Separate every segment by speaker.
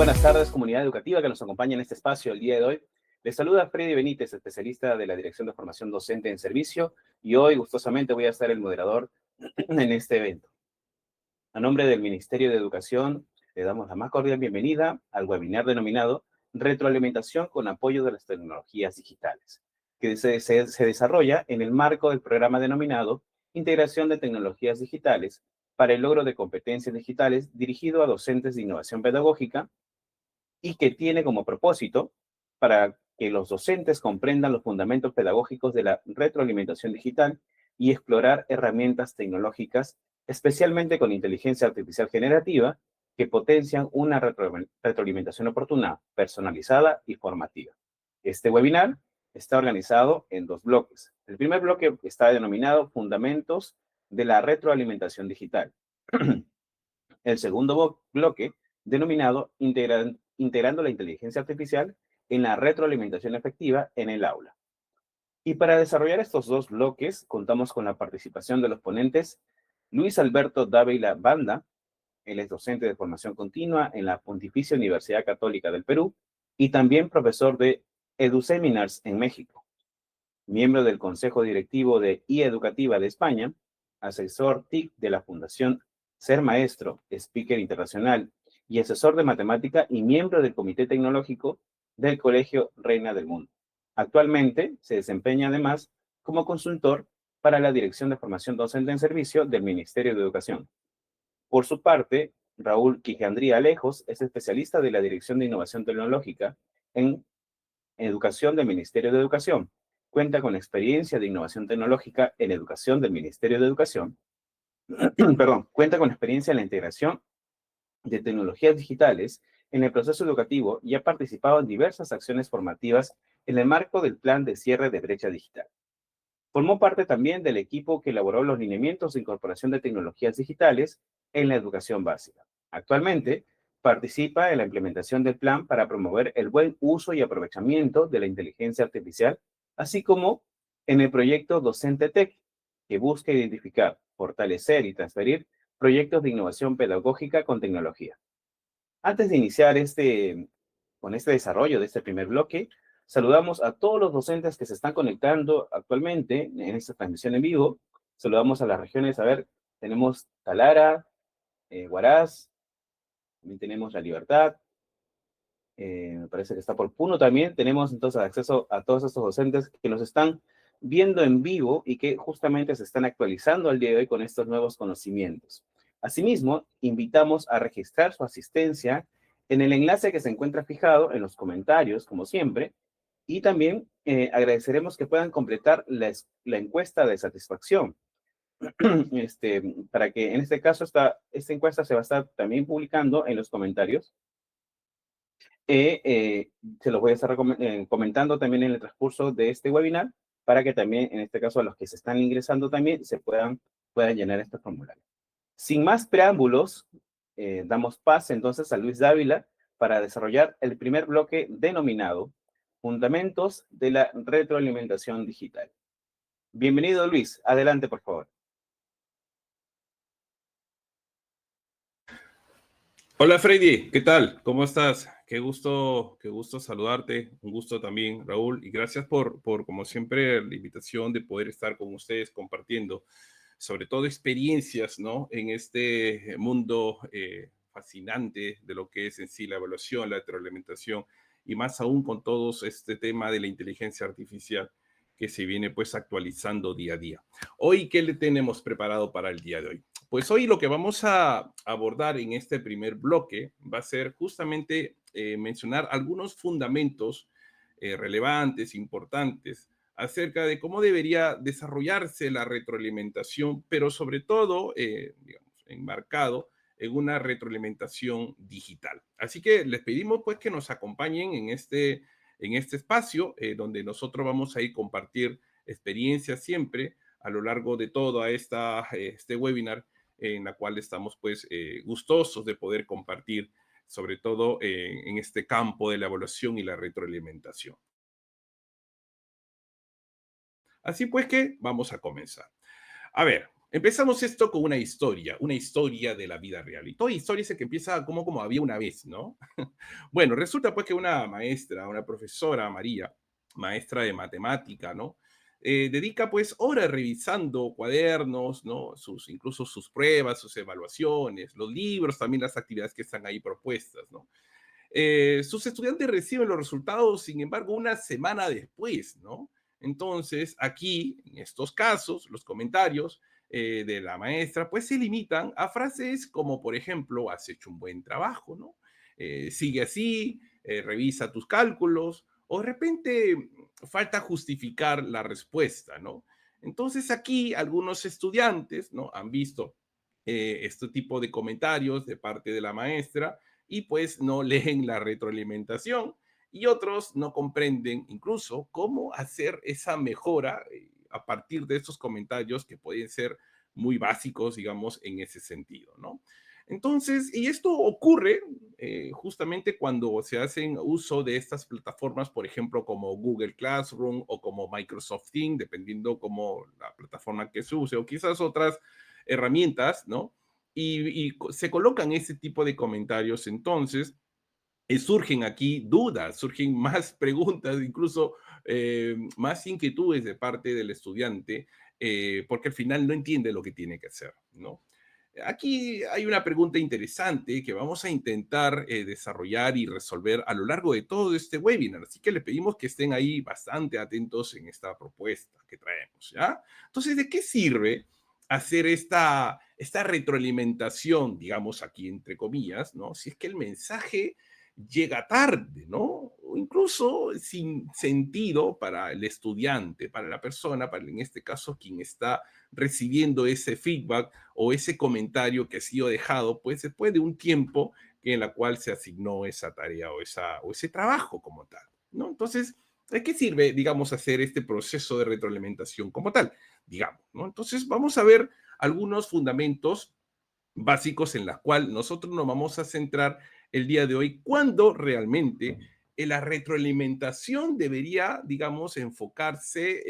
Speaker 1: buenas tardes, comunidad educativa que nos acompaña en este espacio el día de hoy. Les saluda Freddy Benítez, especialista de la Dirección de Formación Docente en Servicio, y hoy gustosamente voy a ser el moderador en este evento. A nombre del Ministerio de Educación, le damos la más cordial bienvenida al webinar denominado Retroalimentación con apoyo de las tecnologías digitales, que se desarrolla en el marco del programa denominado Integración de Tecnologías Digitales para el logro de competencias digitales dirigido a docentes de innovación pedagógica y que tiene como propósito para que los docentes comprendan los fundamentos pedagógicos de la retroalimentación digital y explorar herramientas tecnológicas, especialmente con inteligencia artificial generativa, que potencian una retroalimentación oportuna, personalizada y formativa. Este webinar está organizado en dos bloques. El primer bloque está denominado Fundamentos de la retroalimentación digital. El segundo bloque, denominado Integrando la inteligencia artificial en la retroalimentación efectiva en el aula. Y para desarrollar estos dos bloques, contamos con la participación de los ponentes Luis Alberto Dávila Banda. Él es docente de formación continua en la Pontificia Universidad Católica del Perú y también profesor de EduSeminars en México, miembro del Consejo Directivo de iEducativa de España, asesor TIC de la Fundación Ser Maestro, speaker internacional y asesor de matemática y miembro del Comité Tecnológico del Colegio Reina del Mundo. Actualmente se desempeña además como consultor para la Dirección de Formación Docente en Servicio del Ministerio de Educación. Por su parte, Raúl Quijandría Alejos es especialista de la Dirección de Innovación Tecnológica en Educación del Ministerio de Educación. Cuenta con experiencia de innovación tecnológica en educación del Ministerio de Educación. Cuenta con experiencia en la integración de tecnologías digitales en el proceso educativo y ha participado en diversas acciones formativas en el marco del Plan de Cierre de Brecha Digital. Formó parte también del equipo que elaboró los lineamientos de incorporación de tecnologías digitales en la educación básica. Actualmente, participa en la implementación del plan para promover el buen uso y aprovechamiento de la inteligencia artificial, así como en el proyecto Docente Tech, que busca identificar, fortalecer y transferir proyectos de innovación pedagógica con tecnología. Antes de iniciar con este desarrollo de este primer bloque, saludamos a todos los docentes que se están conectando actualmente en esta transmisión en vivo. Saludamos a las regiones, a ver, tenemos Talara, Huaraz, también tenemos La Libertad, me parece que está por Puno también. Tenemos entonces acceso a todos estos docentes que nos están viendo en vivo y que justamente se están actualizando al día de hoy con estos nuevos conocimientos. Asimismo, invitamos a registrar su asistencia en el enlace que se encuentra fijado en los comentarios, como siempre, y también agradeceremos que puedan completar la encuesta de satisfacción. Para que en este caso esta encuesta se va a estar también publicando en los comentarios. Se los voy a estar comentando también en el transcurso de este webinar para que también, en este caso, a los que se están ingresando también puedan llenar este formulario. Sin más preámbulos, damos pase entonces a Luis Dávila para desarrollar el primer bloque denominado Fundamentos de la Retroalimentación Digital. Bienvenido, Luis. Adelante, por favor.
Speaker 2: Hola Freddy, ¿qué tal? ¿Cómo estás? Qué gusto saludarte. Un gusto también, Raúl, y gracias por como siempre, la invitación de poder estar con ustedes compartiendo, sobre todo experiencias, ¿no? En este mundo fascinante de lo que es en sí la evaluación, la retroalimentación, y más aún con todos este tema de la inteligencia artificial que se viene pues actualizando día a día. Hoy, ¿qué le tenemos preparado para el día de hoy? Pues hoy lo que vamos a abordar en este primer bloque va a ser justamente mencionar algunos fundamentos relevantes, importantes, acerca de cómo debería desarrollarse la retroalimentación, pero sobre todo, digamos, enmarcado en una retroalimentación digital. Así que les pedimos pues que nos acompañen en este espacio donde nosotros vamos a ir compartir experiencias siempre a lo largo de todo este webinar en la cual estamos pues gustosos de poder compartir, sobre todo en este campo de la evaluación y la retroalimentación. Así pues que vamos a comenzar. A ver, Empezamos esto con una historia de la vida real. Y toda historia es que empieza como había una vez, ¿no? Bueno, resulta pues que una maestra, una profesora, María, maestra de matemática, ¿no? Dedica pues horas revisando cuadernos, ¿no? Incluso sus pruebas, sus evaluaciones, los libros, también las actividades que están ahí propuestas, ¿no? Sus estudiantes reciben los resultados, sin embargo, una semana después, ¿no? Entonces, aquí, en estos casos, los comentarios de la maestra, pues se limitan a frases como, por ejemplo, has hecho un buen trabajo, ¿no? Sigue así, revisa tus cálculos, o de repente falta justificar la respuesta, ¿no? Entonces, aquí algunos estudiantes, ¿no? Han visto este tipo de comentarios de parte de la maestra y pues no leen la retroalimentación y otros no comprenden incluso cómo hacer esa mejora a partir de estos comentarios que pueden ser muy básicos, digamos, en ese sentido, ¿no? Entonces, y esto ocurre justamente cuando se hacen uso de estas plataformas, por ejemplo, como Google Classroom o como Microsoft Teams, dependiendo como la plataforma que se use, o quizás otras herramientas, ¿no? Y se colocan ese tipo de comentarios, entonces surgen aquí dudas, surgen más preguntas, incluso más inquietudes de parte del estudiante, porque al final no entiende lo que tiene que hacer, ¿no? Aquí hay una pregunta interesante que vamos a intentar desarrollar y resolver a lo largo de todo este webinar, así que le pedimos que estén ahí bastante atentos en esta propuesta que traemos, ¿ya? Entonces, ¿de qué sirve hacer esta retroalimentación, digamos aquí entre comillas, ¿no? Si es que el mensaje llega tarde, ¿no? O incluso sin sentido para el estudiante, para la persona, para en este caso quien está recibiendo ese feedback o ese comentario que ha sido dejado, pues después de un tiempo en la cual se asignó esa tarea o ese trabajo como tal, ¿no? Entonces, ¿de qué sirve, digamos, hacer este proceso de retroalimentación como tal? Digamos, ¿no? Entonces, vamos a ver algunos fundamentos básicos en la cual nosotros nos vamos a centrar el día de hoy, cuando realmente la retroalimentación debería, digamos, enfocarse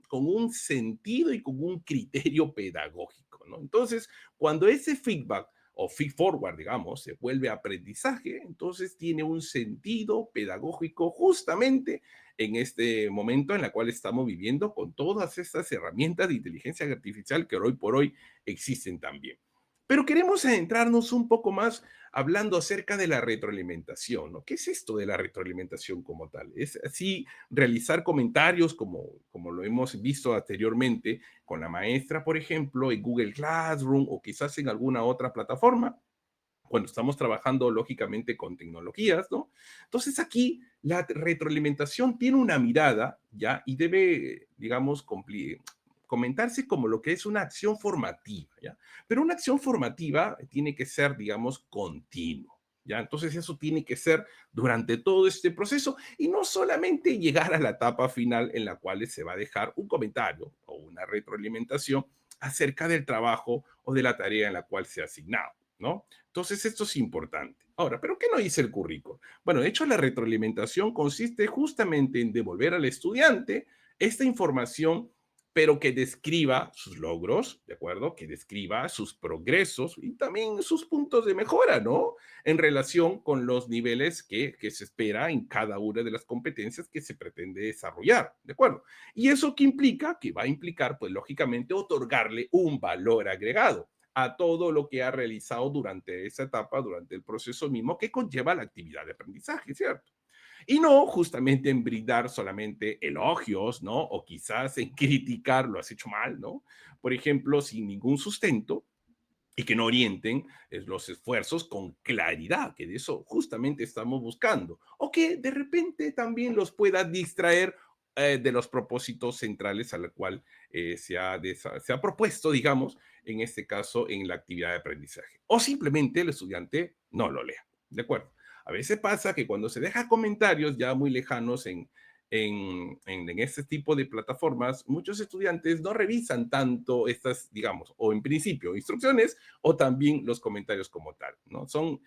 Speaker 2: con un sentido y con un criterio pedagógico, ¿no? Entonces, cuando ese feedback o feed forward, digamos, se vuelve aprendizaje, entonces tiene un sentido pedagógico justamente en este momento en el cual estamos viviendo con todas estas herramientas de inteligencia artificial que hoy por hoy existen también. Pero queremos adentrarnos un poco más hablando acerca de la retroalimentación, ¿no? ¿Qué es esto de la retroalimentación como tal? Es así realizar comentarios como lo hemos visto anteriormente con la maestra, por ejemplo, en Google Classroom o quizás en alguna otra plataforma, cuando estamos trabajando lógicamente con tecnologías, ¿no? Entonces aquí la retroalimentación tiene una mirada, ¿ya? Y debe, digamos, comentarse como lo que es una acción formativa, ¿ya? Pero una acción formativa tiene que ser, digamos, continuo, ¿ya? Entonces eso tiene que ser durante todo este proceso y no solamente llegar a la etapa final en la cual se va a dejar un comentario o una retroalimentación acerca del trabajo o de la tarea en la cual se ha asignado, ¿no? Entonces, esto es importante. Ahora, ¿pero qué no dice el currículo? Bueno, de hecho, la retroalimentación consiste justamente en devolver al estudiante esta información, pero que describa sus logros, ¿de acuerdo? Que describa sus progresos y también sus puntos de mejora, ¿no? En relación con los niveles que se espera en cada una de las competencias que se pretende desarrollar, ¿de acuerdo? ¿Y eso qué implica? Que va a implicar, pues, lógicamente, otorgarle un valor agregado a todo lo que ha realizado durante esa etapa, durante el proceso mismo que conlleva la actividad de aprendizaje, ¿cierto? Y no justamente en brindar solamente elogios, ¿no? O quizás en criticar lo has hecho mal, ¿no? Por ejemplo, sin ningún sustento y que no orienten los esfuerzos con claridad, que de eso justamente estamos buscando. O que de repente también los pueda distraer de los propósitos centrales a la cual se ha propuesto, digamos, en este caso, en la actividad de aprendizaje. O simplemente el estudiante no lo lea. ¿De acuerdo? A veces pasa que cuando se deja comentarios ya muy lejanos en este tipo de plataformas, muchos estudiantes no revisan tanto estas, digamos, o en principio instrucciones o también los comentarios como tal, ¿no? Son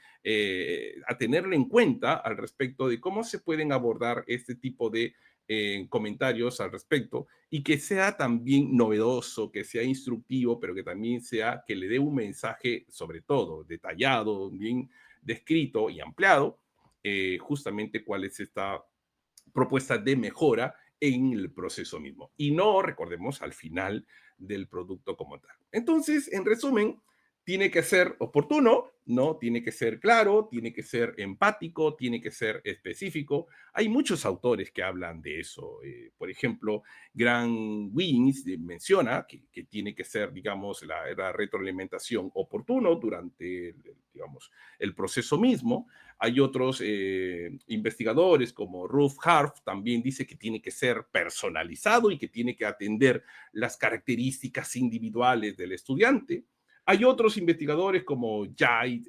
Speaker 2: a tenerlo en cuenta al respecto de cómo se pueden abordar este tipo de comentarios al respecto y que sea también novedoso, que sea instructivo, pero que también sea que le dé un mensaje, sobre todo detallado, bien descrito y ampliado, justamente cuál es esta propuesta de mejora en el proceso mismo. Y no, recordemos, al final del producto como tal. Entonces, en resumen, tiene que ser oportuno, ¿no? Tiene que ser claro, tiene que ser empático, tiene que ser específico. Hay muchos autores que hablan de eso. Por ejemplo, Grant Wins menciona que tiene que ser, digamos, la retroalimentación oportuno durante, digamos, el proceso mismo. Hay otros investigadores como Ruth Harf, también dice que tiene que ser personalizado y que tiene que atender las características individuales del estudiante. Hay otros investigadores como Jai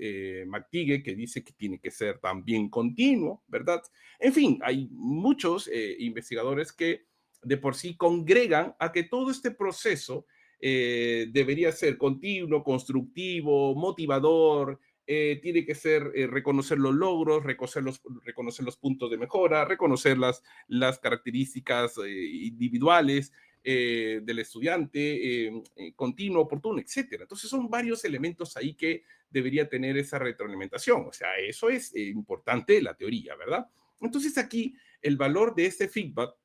Speaker 2: McTighe que dice que tiene que ser también continuo, ¿verdad? En fin, hay muchos investigadores que de por sí congregan a que todo este proceso debería ser continuo, constructivo, motivador, tiene que ser reconocer los logros, reconocer los puntos de mejora, reconocer las características individuales del estudiante, continuo, oportuno, etcétera. Entonces son varios elementos ahí que debería tener esa retroalimentación. O sea, eso es importante la teoría, ¿verdad? Entonces aquí el valor de este feedback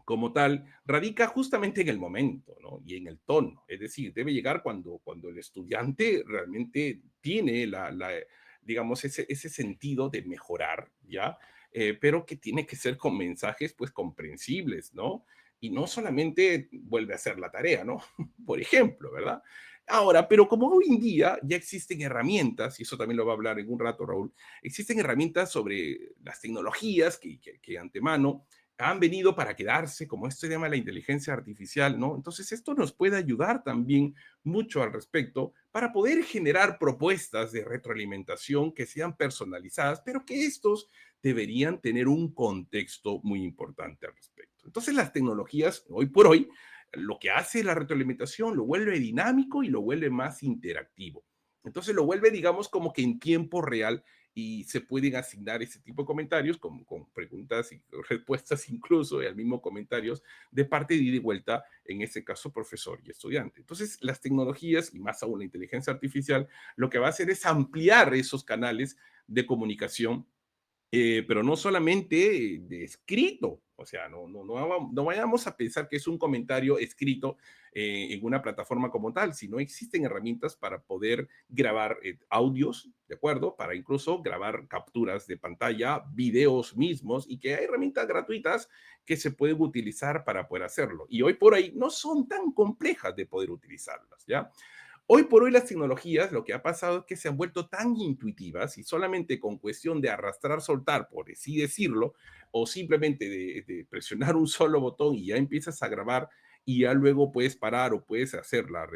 Speaker 2: como tal, radica justamente en el momento, ¿no? Y en el tono. Es decir, debe llegar cuando el estudiante realmente tiene digamos, ese sentido de mejorar, ¿ya? Pero que tiene que ser con mensajes, pues, comprensibles, ¿no? Y no solamente vuelve a hacer la tarea, ¿no? Por ejemplo, ¿verdad? Ahora, pero como hoy en día ya existen herramientas, y eso también lo va a hablar en un rato, Raúl, existen herramientas sobre las tecnologías que antemano han venido para quedarse, como esto se llama la inteligencia artificial, ¿no? Entonces, esto nos puede ayudar también mucho al respecto para poder generar propuestas de retroalimentación que sean personalizadas, pero que estos deberían tener un contexto muy importante al respecto. Entonces, las tecnologías, hoy por hoy, lo que hace la retroalimentación lo vuelve dinámico y lo vuelve más interactivo. Entonces, lo vuelve, digamos, como que en tiempo real y se pueden asignar ese tipo de comentarios con preguntas y respuestas incluso, y al mismo comentarios de parte de ida y vuelta, en este caso profesor y estudiante. Entonces, las tecnologías y más aún la inteligencia artificial, lo que va a hacer es ampliar esos canales de comunicación pero no solamente de escrito, o sea, no vayamos a pensar que es un comentario escrito en una plataforma como tal, sino existen herramientas para poder grabar audios, ¿de acuerdo? Para incluso grabar capturas de pantalla, videos mismos, y que hay herramientas gratuitas que se pueden utilizar para poder hacerlo. Y hoy por hoy no son tan complejas de poder utilizarlas, ¿ya? Hoy por hoy las tecnologías, lo que ha pasado es que se han vuelto tan intuitivas y solamente con cuestión de arrastrar, soltar, por así decirlo, o simplemente de presionar un solo botón y ya empiezas a grabar y ya luego puedes parar o puedes hacer la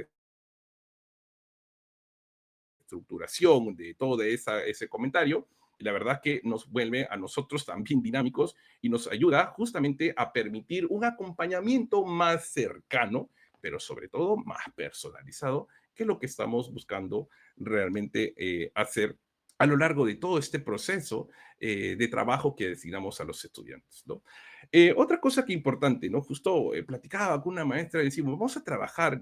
Speaker 2: reestructuración de todo ese comentario. Y la verdad que nos vuelve a nosotros también dinámicos y nos ayuda justamente a permitir un acompañamiento más cercano, pero sobre todo más personalizado, que lo que estamos buscando realmente hacer a lo largo de todo este proceso de trabajo que designamos a los estudiantes, ¿no? Otra cosa que importante, ¿no? Justo platicaba con una maestra y decimos, vamos a trabajar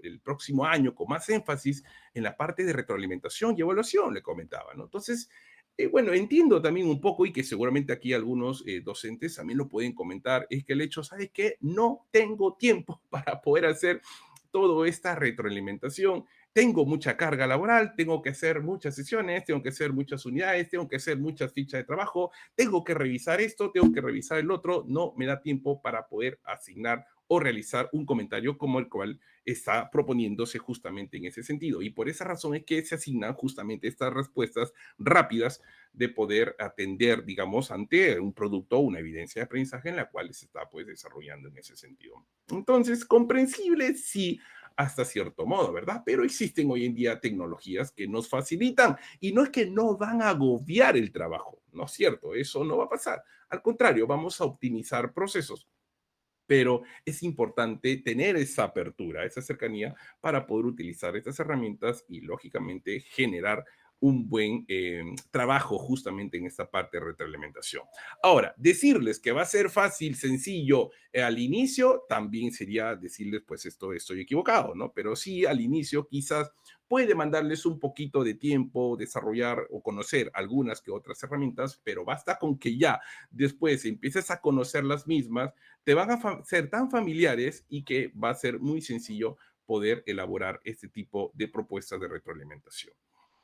Speaker 2: el próximo año con más énfasis en la parte de retroalimentación y evaluación, le comentaba, ¿no? Entonces, bueno, entiendo también un poco y que seguramente aquí algunos docentes también lo pueden comentar, es que el hecho, ¿sabes qué? No tengo tiempo para poder hacer toda esta retroalimentación. Tengo mucha carga laboral, tengo que hacer muchas sesiones, tengo que hacer muchas unidades, tengo que hacer muchas fichas de trabajo, tengo que revisar esto, tengo que revisar el otro, no me da tiempo para poder asignar o realizar un comentario como el cual está proponiéndose justamente en ese sentido. Y por esa razón es que se asignan justamente estas respuestas rápidas de poder atender, digamos, ante un producto o una evidencia de aprendizaje en la cual se está pues desarrollando en ese sentido. Entonces, comprensible, sí, hasta cierto modo, ¿verdad? Pero existen hoy en día tecnologías que nos facilitan y no es que no van a agobiar el trabajo, ¿no es cierto? Eso no va a pasar. Al contrario, vamos a optimizar procesos, pero es importante tener esa apertura, esa cercanía para poder utilizar estas herramientas y, lógicamente, generar un buen trabajo justamente en esta parte de retroalimentación. Ahora, decirles que va a ser fácil, sencillo al inicio, también sería decirles, pues estoy equivocado, ¿no? Pero sí, al inicio quizás puede mandarles un poquito de tiempo desarrollar o conocer algunas que otras herramientas, pero basta con que ya después empieces a conocer las mismas, te van a ser tan familiares y que va a ser muy sencillo poder elaborar este tipo de propuestas de retroalimentación.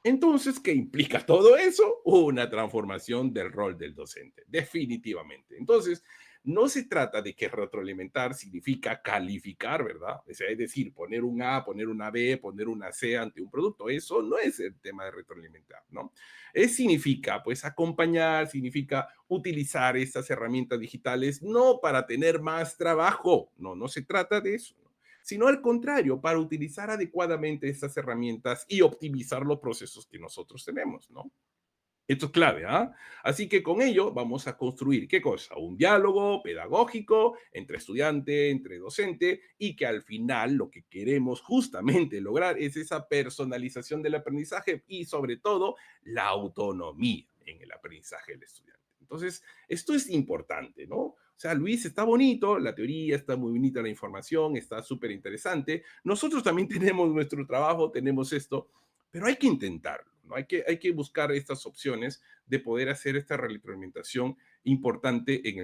Speaker 2: Entonces, ¿qué implica todo eso? Una transformación del rol del docente, definitivamente. Entonces, no se trata de que retroalimentar significa calificar, ¿verdad? O sea, es decir, poner un A, poner una B, poner una C ante un producto. Eso no es el tema de retroalimentar, ¿no? Significa, pues, acompañar, significa utilizar estas herramientas digitales no para tener más trabajo, no se trata de eso, ¿no? Sino al contrario, para utilizar adecuadamente estas herramientas y optimizar los procesos que nosotros tenemos, ¿no? Esto es clave, ¿ah? Así que con ello vamos a construir, ¿qué cosa? Un diálogo pedagógico entre estudiante, entre docente, y que al final lo que queremos justamente lograr es esa personalización del aprendizaje y sobre todo la autonomía en el aprendizaje del estudiante. Entonces, esto es importante, ¿no? O sea, Luis, está bonito, la teoría, está muy bonita la información, está súper interesante. Nosotros también tenemos nuestro trabajo, tenemos esto, pero hay que intentarlo, ¿no? Hay que buscar estas opciones de poder hacer esta retroalimentación importante en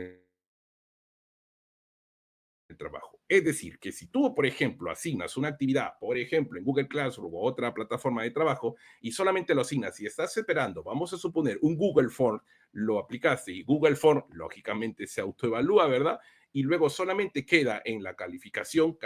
Speaker 2: el trabajo. Es decir, que si tú, por ejemplo, asignas una actividad, por ejemplo, en Google Classroom o otra plataforma de trabajo, y solamente lo asignas y estás esperando, vamos a suponer, un Google Form, lo aplicaste y Google Form, lógicamente, se autoevalúa, ¿verdad? Y luego solamente queda en la calificación,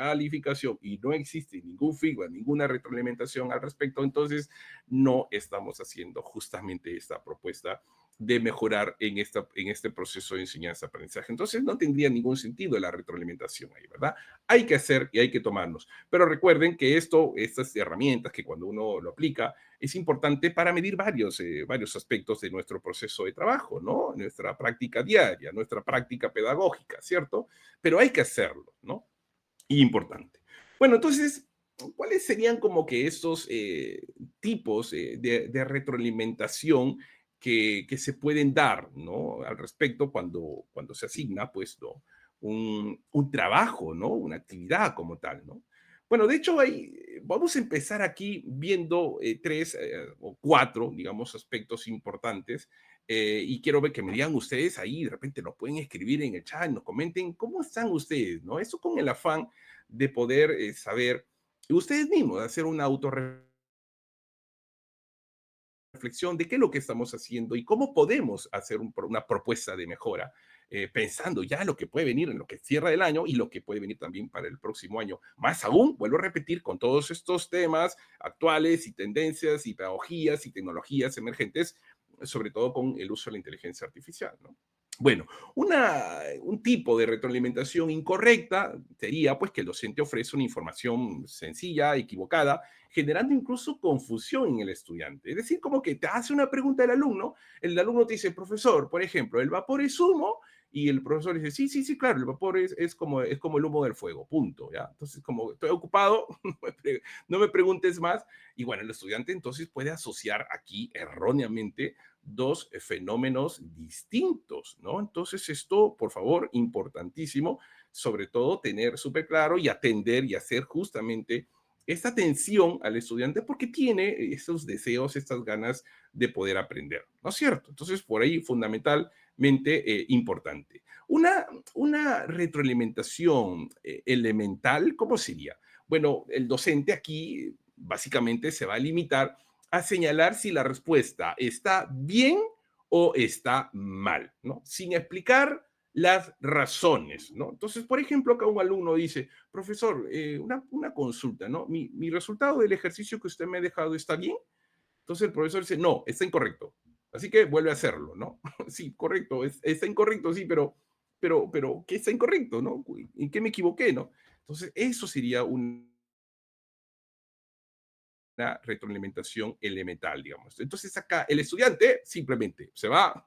Speaker 2: y no existe ningún feedback, ninguna retroalimentación al respecto, entonces no estamos haciendo justamente esta propuesta de mejorar en este proceso de enseñanza-aprendizaje. Entonces, no tendría ningún sentido la retroalimentación ahí, ¿verdad? Hay que hacer y hay que tomarnos. Pero recuerden que estas herramientas que cuando uno lo aplica, es importante para medir varios aspectos de nuestro proceso de trabajo, ¿no? Nuestra práctica diaria, nuestra práctica pedagógica, ¿cierto? Pero hay que hacerlo, ¿no? Y importante. Bueno, entonces, ¿cuáles serían como que estos tipos de retroalimentación que se pueden dar, ¿no? Al respecto cuando se asigna, pues, ¿no? Un trabajo, ¿no? Una actividad como tal, ¿no? Bueno, de hecho, vamos a empezar aquí viendo tres o cuatro, digamos, aspectos importantes y quiero ver que me digan ustedes ahí, de repente nos pueden escribir en el chat, nos comenten cómo están ustedes, ¿no? Eso con el afán de poder saber ustedes mismos, hacer una autorreflexión de qué es lo que estamos haciendo y cómo podemos hacer una propuesta de mejora, pensando ya lo que puede venir en lo que cierra el año y lo que puede venir también para el próximo año. Más aún, vuelvo a repetir, con todos estos temas actuales y tendencias y pedagogías y tecnologías emergentes, sobre todo con el uso de la inteligencia artificial, ¿no? Bueno, un tipo de retroalimentación incorrecta sería pues que el docente ofrece una información sencilla, equivocada, generando incluso confusión en el estudiante. Es decir, como que te hace una pregunta el alumno te dice, profesor, por ejemplo, ¿el vapor es humo? Y el profesor dice, sí, sí, sí, claro, el vapor es como el humo del fuego, punto, ¿ya? Entonces, como estoy ocupado, no me preguntes más. Y bueno, el estudiante entonces puede asociar aquí erróneamente dos fenómenos distintos, ¿no? Entonces, esto, por favor, importantísimo, sobre todo tener súper claro y atender y hacer justamente esta atención al estudiante porque tiene esos deseos, estas ganas de poder aprender, ¿no es cierto? Entonces, por ahí fundamentalmente importante. Una retroalimentación elemental, ¿cómo sería? Bueno, el docente aquí básicamente se va a limitar a señalar si la respuesta está bien o está mal, ¿no? Sin explicar las razones, ¿no? Entonces, por ejemplo, acá un alumno dice, profesor, una consulta, ¿no? Mi resultado del ejercicio que usted me ha dejado está bien. Entonces el profesor dice, no, está incorrecto. Así que vuelve a hacerlo, ¿no? Sí, correcto, está incorrecto, sí, pero, ¿qué está incorrecto, no? ¿En qué me equivoqué, no? Entonces, eso sería una retroalimentación elemental, digamos. Entonces acá el estudiante simplemente se va,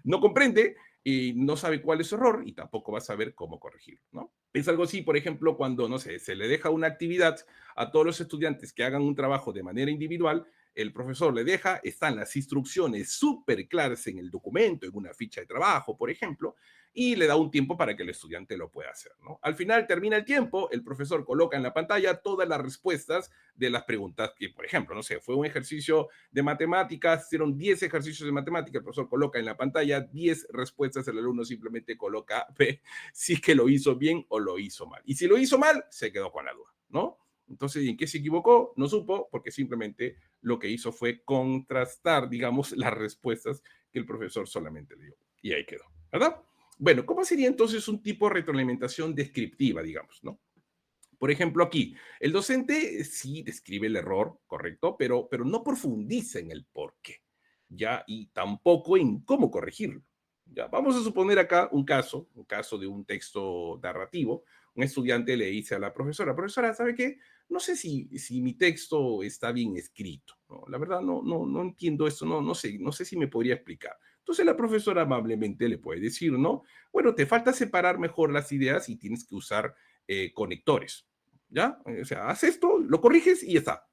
Speaker 2: no comprende y no sabe cuál es su error y tampoco va a saber cómo corregirlo, ¿no? Es algo así, por ejemplo, cuando, no sé, se le deja una actividad a todos los estudiantes que hagan un trabajo de manera individual, el profesor le deja, están las instrucciones súper claras en el documento, en una ficha de trabajo, por ejemplo, y le da un tiempo para que el estudiante lo pueda hacer, ¿no? Al final termina el tiempo, el profesor coloca en la pantalla todas las respuestas de las preguntas que, por ejemplo, no sé, fue un ejercicio de matemáticas, hicieron 10 ejercicios de matemáticas, el profesor coloca en la pantalla 10 respuestas, el alumno simplemente coloca ve si es que lo hizo bien o lo hizo mal. Y si lo hizo mal, se quedó con la duda, ¿no? Entonces, ¿en qué se equivocó? No supo, porque simplemente lo que hizo fue contrastar, digamos, las respuestas que el profesor solamente le dio. Y ahí quedó, ¿verdad? Bueno, ¿cómo sería entonces un tipo de retroalimentación descriptiva, digamos, ¿no? Por ejemplo, aquí, el docente sí describe el error, correcto, pero no profundiza en el por qué, ¿ya? Y tampoco en cómo corregirlo. Ya, vamos a suponer acá un caso de un texto narrativo. Un estudiante le dice a la profesora, ¿sabe qué? No sé si mi texto está bien escrito, ¿no? La verdad no entiendo esto, no sé si me podría explicar. Entonces la profesora amablemente le puede decir, ¿no? Bueno, te falta separar mejor las ideas y tienes que usar conectores, ¿ya? O sea, haz esto, lo corriges y ya está.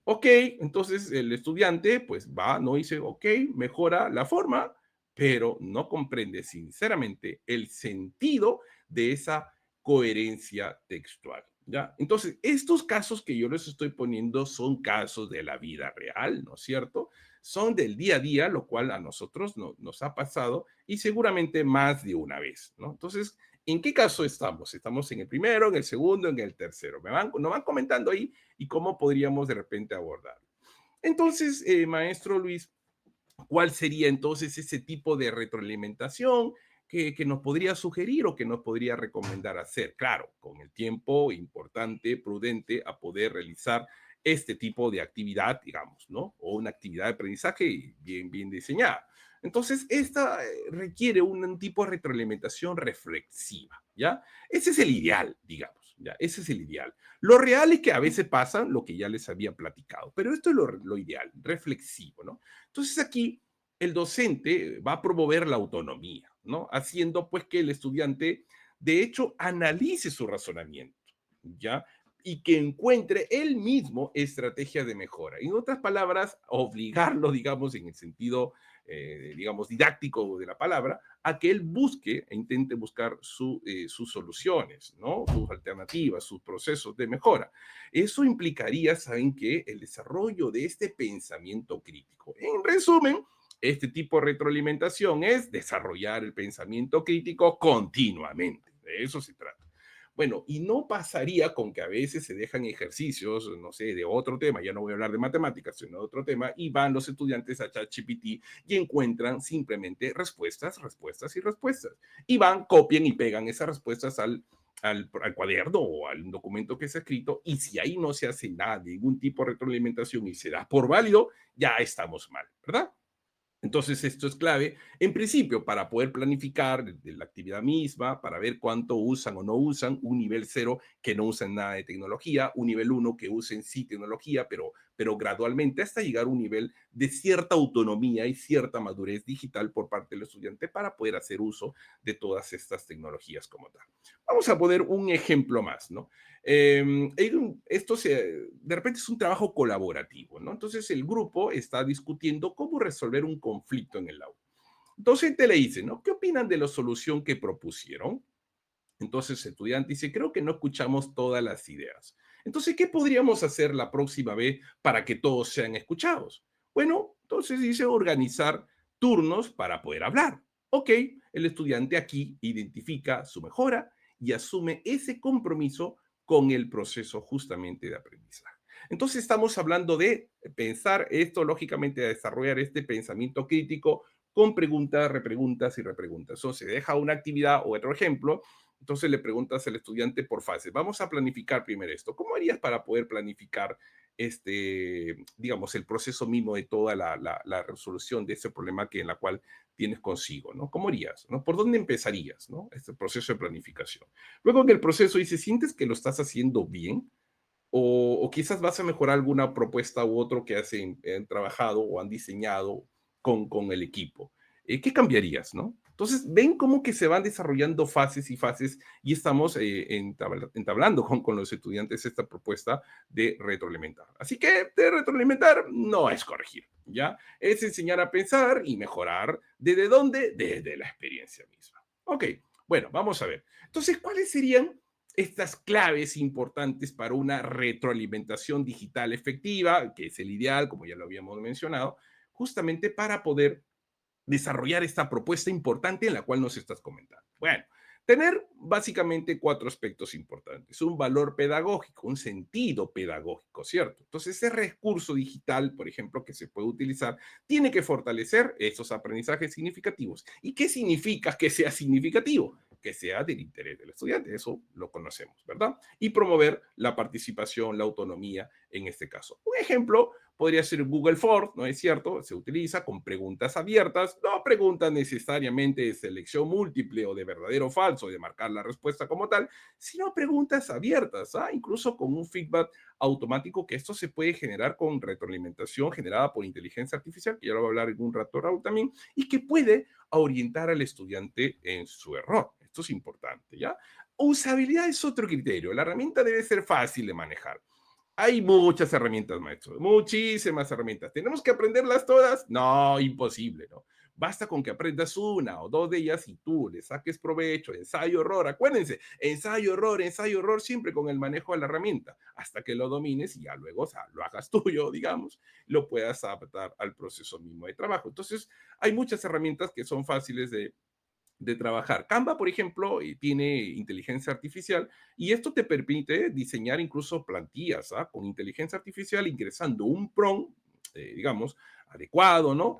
Speaker 2: Ok, entonces el estudiante pues va, no dice, ok, mejora la forma, pero no comprende sinceramente el sentido de esa coherencia textual, ¿ya? Entonces, estos casos que yo les estoy poniendo son casos de la vida real, ¿no es cierto? Son del día a día, lo cual a nosotros nos ha pasado y seguramente más de una vez, ¿no? Entonces, ¿en qué caso estamos? ¿Estamos en el primero, en el segundo, en el tercero? Nos van comentando ahí y cómo podríamos de repente abordar. Entonces, maestro Luis, ¿cuál sería entonces ese tipo de retroalimentación que nos podría sugerir o que nos podría recomendar hacer? Claro, con el tiempo importante, prudente, a poder realizar este tipo de actividad, digamos, ¿no? O una actividad de aprendizaje bien diseñada. Entonces, esta requiere un tipo de retroalimentación reflexiva, ¿ya? Ese es el ideal, digamos, ¿ya? Ese es el ideal. Lo real es que a veces pasa lo que ya les había platicado, pero esto es lo ideal, reflexivo, ¿no? Entonces aquí el docente va a promover la autonomía, ¿no? Haciendo pues que el estudiante de hecho analice su razonamiento, ¿ya? Y que encuentre él mismo estrategias de mejora. En otras palabras, obligarlo, digamos, en el sentido, digamos, didáctico de la palabra, a que él busque e intente buscar sus soluciones, ¿no? Sus alternativas, sus procesos de mejora. Eso implicaría, ¿saben qué? El desarrollo de este pensamiento crítico. En resumen, este tipo de retroalimentación es desarrollar el pensamiento crítico continuamente. De eso se trata. Bueno, y no pasaría con que a veces se dejan ejercicios, no sé, de otro tema, ya no voy a hablar de matemáticas, sino de otro tema, y van los estudiantes a ChatGPT y encuentran simplemente respuestas, respuestas y respuestas. Y van, copian y pegan esas respuestas al cuaderno o al documento que se ha escrito, y si ahí no se hace nada, ningún tipo de retroalimentación y se da por válido, ya estamos mal, ¿verdad? Entonces, esto es clave, en principio, para poder planificar de la actividad misma, para ver cuánto usan o no usan, un nivel cero que no usan nada de tecnología, un nivel uno que usen sí tecnología, pero gradualmente hasta llegar a un nivel de cierta autonomía y cierta madurez digital por parte del estudiante para poder hacer uso de todas estas tecnologías como tal. Vamos a poner un ejemplo más, ¿no? De repente es un trabajo colaborativo, ¿no? Entonces el grupo está discutiendo cómo resolver un conflicto en el aula. Entonces te le dice, ¿no? ¿Qué opinan de la solución que propusieron? Entonces el estudiante dice, creo que no escuchamos todas las ideas. Entonces, ¿qué podríamos hacer la próxima vez para que todos sean escuchados? Bueno, entonces dice organizar turnos para poder hablar. Ok, el estudiante aquí identifica su mejora y asume ese compromiso con el proceso justamente de aprendizaje. Entonces estamos hablando de pensar esto, lógicamente, de desarrollar este pensamiento crítico con preguntas, repreguntas y repreguntas. Entonces, se deja una actividad o otro ejemplo, entonces le preguntas al estudiante por fase. Vamos a planificar primero esto. ¿Cómo harías para poder planificar digamos, el proceso mismo de toda la resolución de ese problema que en la cual tienes consigo, ¿no? ¿Cómo harías? ¿No? ¿Por dónde empezarías, ¿no? Este proceso de planificación. Luego en el proceso dice, ¿sientes que lo estás haciendo bien? O quizás vas a mejorar alguna propuesta u otro que han trabajado o han diseñado con el equipo. ¿Qué cambiarías, no? Entonces, ven cómo que se van desarrollando fases y fases y estamos entablando con los estudiantes esta propuesta de retroalimentar. Así que de retroalimentar no es corregir, ¿ya? Es enseñar a pensar y mejorar. ¿Desde dónde? Desde la experiencia misma. Ok, bueno, vamos a ver. Entonces, ¿cuáles serían estas claves importantes para una retroalimentación digital efectiva, que es el ideal, como ya lo habíamos mencionado, justamente para poder desarrollar esta propuesta importante en la cual nos estás comentando? Bueno, tener básicamente cuatro aspectos importantes: un valor pedagógico, un sentido pedagógico, ¿cierto? Entonces, ese recurso digital, por ejemplo, que se puede utilizar, tiene que fortalecer esos aprendizajes significativos. ¿Y qué significa que sea significativo? Que sea del interés del estudiante, eso lo conocemos, ¿verdad? Y promover la participación, la autonomía en este caso. Un ejemplo podría ser Google Forms, ¿no es cierto? Se utiliza con preguntas abiertas, no preguntas necesariamente de selección múltiple o de verdadero o falso, de marcar la respuesta como tal, sino preguntas abiertas, ¿ah? Incluso con un feedback automático, que esto se puede generar con retroalimentación generada por inteligencia artificial, que ya lo voy a hablar en un rato, Raúl, también, y que puede orientar al estudiante en su error. Esto es importante, ¿ya? Usabilidad es otro criterio. La herramienta debe ser fácil de manejar. Hay muchas herramientas, maestro, muchísimas herramientas. ¿Tenemos que aprenderlas todas? No, imposible, ¿no? Basta con que aprendas una o dos de ellas y tú le saques provecho, ensayo, error. Acuérdense, ensayo, error, siempre con el manejo de la herramienta, hasta que lo domines y ya luego, o sea, lo hagas tuyo, digamos, lo puedas adaptar al proceso mismo de trabajo. Entonces, hay muchas herramientas que son fáciles de trabajar. Canva, por ejemplo, tiene inteligencia artificial y esto te permite diseñar incluso plantillas, ¿ah? Con inteligencia artificial, ingresando un prompt, digamos, adecuado, ¿no?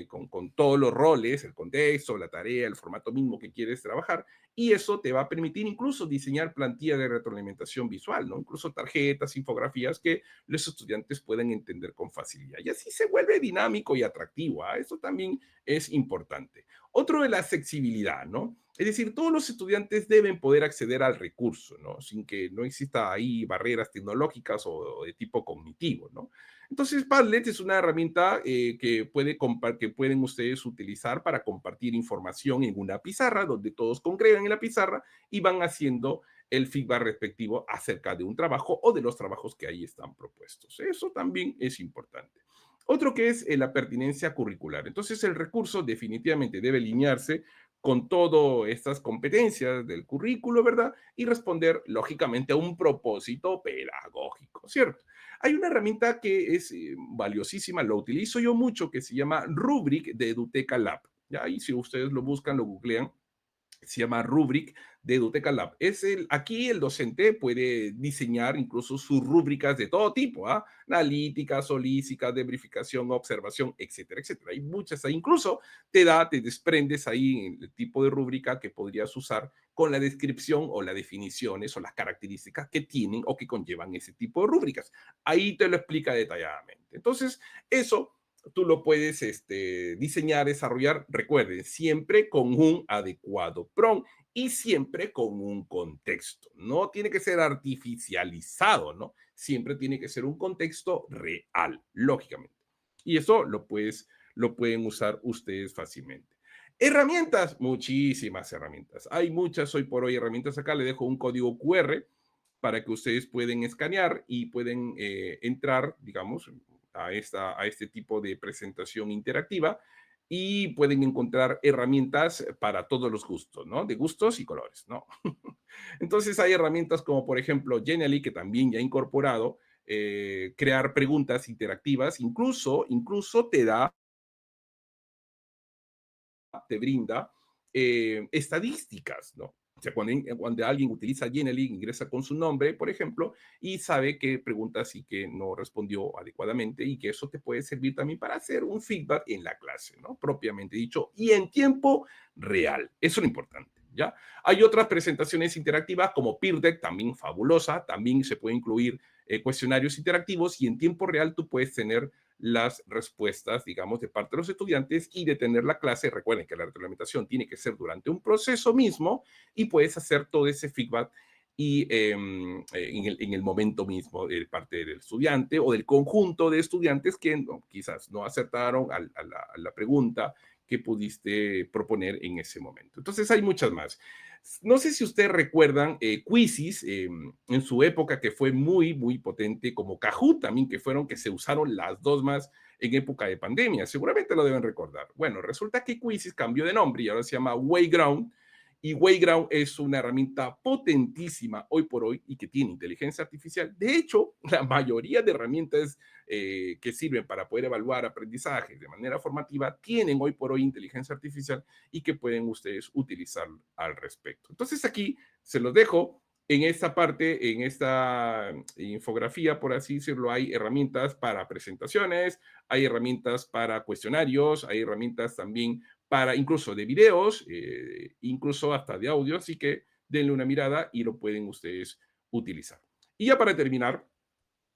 Speaker 2: Con todos los roles, el contexto, la tarea, el formato mismo que quieres trabajar, y eso te va a permitir incluso diseñar plantillas de retroalimentación visual, ¿no? Incluso tarjetas, infografías que los estudiantes pueden entender con facilidad. Y así se vuelve dinámico y atractivo, ¿ah? Eso también es importante. Otro de la accesibilidad, ¿no? Es decir, todos los estudiantes deben poder acceder al recurso, ¿no? Sin que no exista ahí barreras tecnológicas o de tipo cognitivo, ¿no? Entonces, Padlet es una herramienta que pueden ustedes utilizar para compartir información en una pizarra, donde todos congregan en la pizarra y van haciendo el feedback respectivo acerca de un trabajo o de los trabajos que ahí están propuestos. Eso también es importante. Otro que es la pertinencia curricular. Entonces, el recurso definitivamente debe alinearse con todas estas competencias del currículo, ¿verdad? Y responder, lógicamente, a un propósito pedagógico, ¿cierto? Hay una herramienta que es valiosísima, lo utilizo yo mucho, que se llama Rubric de Eduteca Lab. ¿Ya? Y si ustedes lo buscan, lo googlean, se llama Rubric de Eduteca Lab. Aquí el docente puede diseñar incluso sus rúbricas de todo tipo, ¿ah? Analíticas, holísticas, de verificación, observación, etcétera, etcétera. Hay muchas, incluso te desprendes ahí el tipo de rúbrica que podrías usar con la descripción o las definiciones o las características que tienen o que conllevan ese tipo de rúbricas. Ahí te lo explica detalladamente. Entonces, eso tú lo puedes diseñar, desarrollar, recuerden, siempre con un adecuado prompt y siempre con un contexto. No tiene que ser artificializado, ¿no? Siempre tiene que ser un contexto real, lógicamente. Y eso lo pueden usar ustedes fácilmente. Herramientas, muchísimas herramientas. Hay muchas hoy por hoy herramientas. Acá le dejo un código QR para que ustedes pueden escanear y pueden entrar, digamos, a este tipo de presentación interactiva y pueden encontrar herramientas para todos los gustos, ¿no? De gustos y colores, ¿no? Entonces hay herramientas como, por ejemplo, Genially, que también ya ha incorporado crear preguntas interactivas, incluso te brinda estadísticas, ¿no? O sea, cuando alguien utiliza Genially, ingresa con su nombre, por ejemplo, y sabe qué preguntas y que no respondió adecuadamente, y que eso te puede servir también para hacer un feedback en la clase, ¿no? Propiamente dicho, y en tiempo real. Eso es lo importante, ¿ya? Hay otras presentaciones interactivas como Peer Deck, también fabulosa, también se puede incluir cuestionarios interactivos y en tiempo real tú puedes tener las respuestas, digamos, de parte de los estudiantes y detener la clase. Recuerden que la retroalimentación tiene que ser durante un proceso mismo y puedes hacer todo ese feedback y en el momento mismo de parte del estudiante o del conjunto de estudiantes que quizás no acertaron a la pregunta que pudiste proponer en ese momento. Entonces hay muchas más. No sé si ustedes recuerdan Quizzes en su época que fue muy, muy potente, como Kahoot también, que se usaron las dos más en época de pandemia. Seguramente lo deben recordar. Bueno, resulta que Quizzes cambió de nombre y ahora se llama Wayground. Y Wayground es una herramienta potentísima hoy por hoy y que tiene inteligencia artificial. De hecho, la mayoría de herramientas que sirven para poder evaluar aprendizaje de manera formativa tienen hoy por hoy inteligencia artificial y que pueden ustedes utilizar al respecto. Entonces aquí se los dejo. En esta parte, en esta infografía, por así decirlo, hay herramientas para presentaciones, hay herramientas para cuestionarios, hay herramientas también para incluso de videos, incluso hasta de audio, así que denle una mirada y lo pueden ustedes utilizar. Y ya para terminar,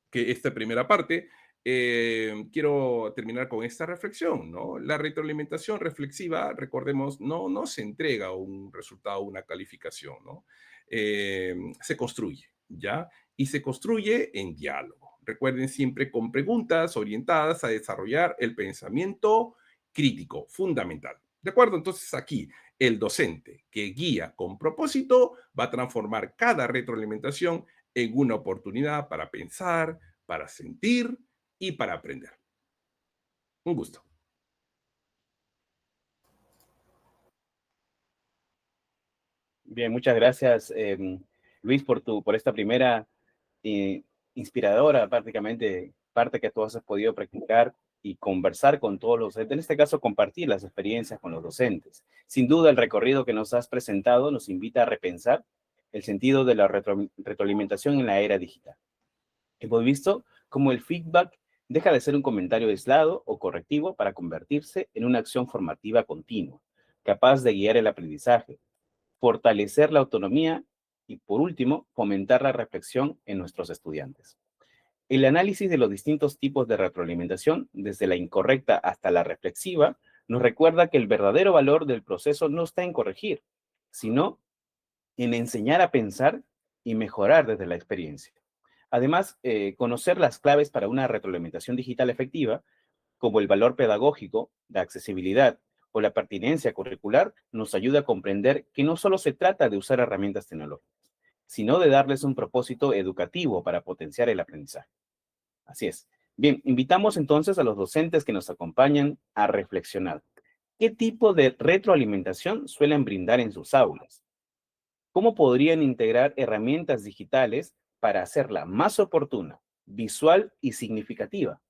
Speaker 2: que esta primera parte, quiero terminar con esta reflexión, ¿no? La retroalimentación reflexiva, recordemos, no se entrega un resultado, una calificación, ¿no? Se construye, ¿ya? Y se construye en diálogo. Recuerden siempre con preguntas orientadas a desarrollar el pensamiento crítico, fundamental. ¿De acuerdo? Entonces aquí el docente que guía con propósito va a transformar cada retroalimentación en una oportunidad para pensar, para sentir y para aprender. Un gusto.
Speaker 1: Bien, muchas gracias, Luis, por esta primera eh, inspiradora, prácticamente, parte que tú has podido practicar y conversar con todos los docentes, en este caso compartir las experiencias con los docentes. Sin duda, el recorrido que nos has presentado nos invita a repensar el sentido de la retroalimentación en la era digital. Hemos visto cómo el feedback deja de ser un comentario aislado o correctivo para convertirse en una acción formativa continua, capaz de guiar el aprendizaje, fortalecer la autonomía y, por último, fomentar la reflexión en nuestros estudiantes. El análisis de los distintos tipos de retroalimentación, desde la incorrecta hasta la reflexiva, nos recuerda que el verdadero valor del proceso no está en corregir, sino en enseñar a pensar y mejorar desde la experiencia. Además, conocer las claves para una retroalimentación digital efectiva, como el valor pedagógico, la accesibilidad o la pertinencia curricular, nos ayuda a comprender que no solo se trata de usar herramientas tecnológicas, sino de darles un propósito educativo para potenciar el aprendizaje. Así es. Bien, invitamos entonces a los docentes que nos acompañan a reflexionar. ¿Qué tipo de retroalimentación suelen brindar en sus aulas? ¿Cómo podrían integrar herramientas digitales para hacerla más oportuna, visual y significativa?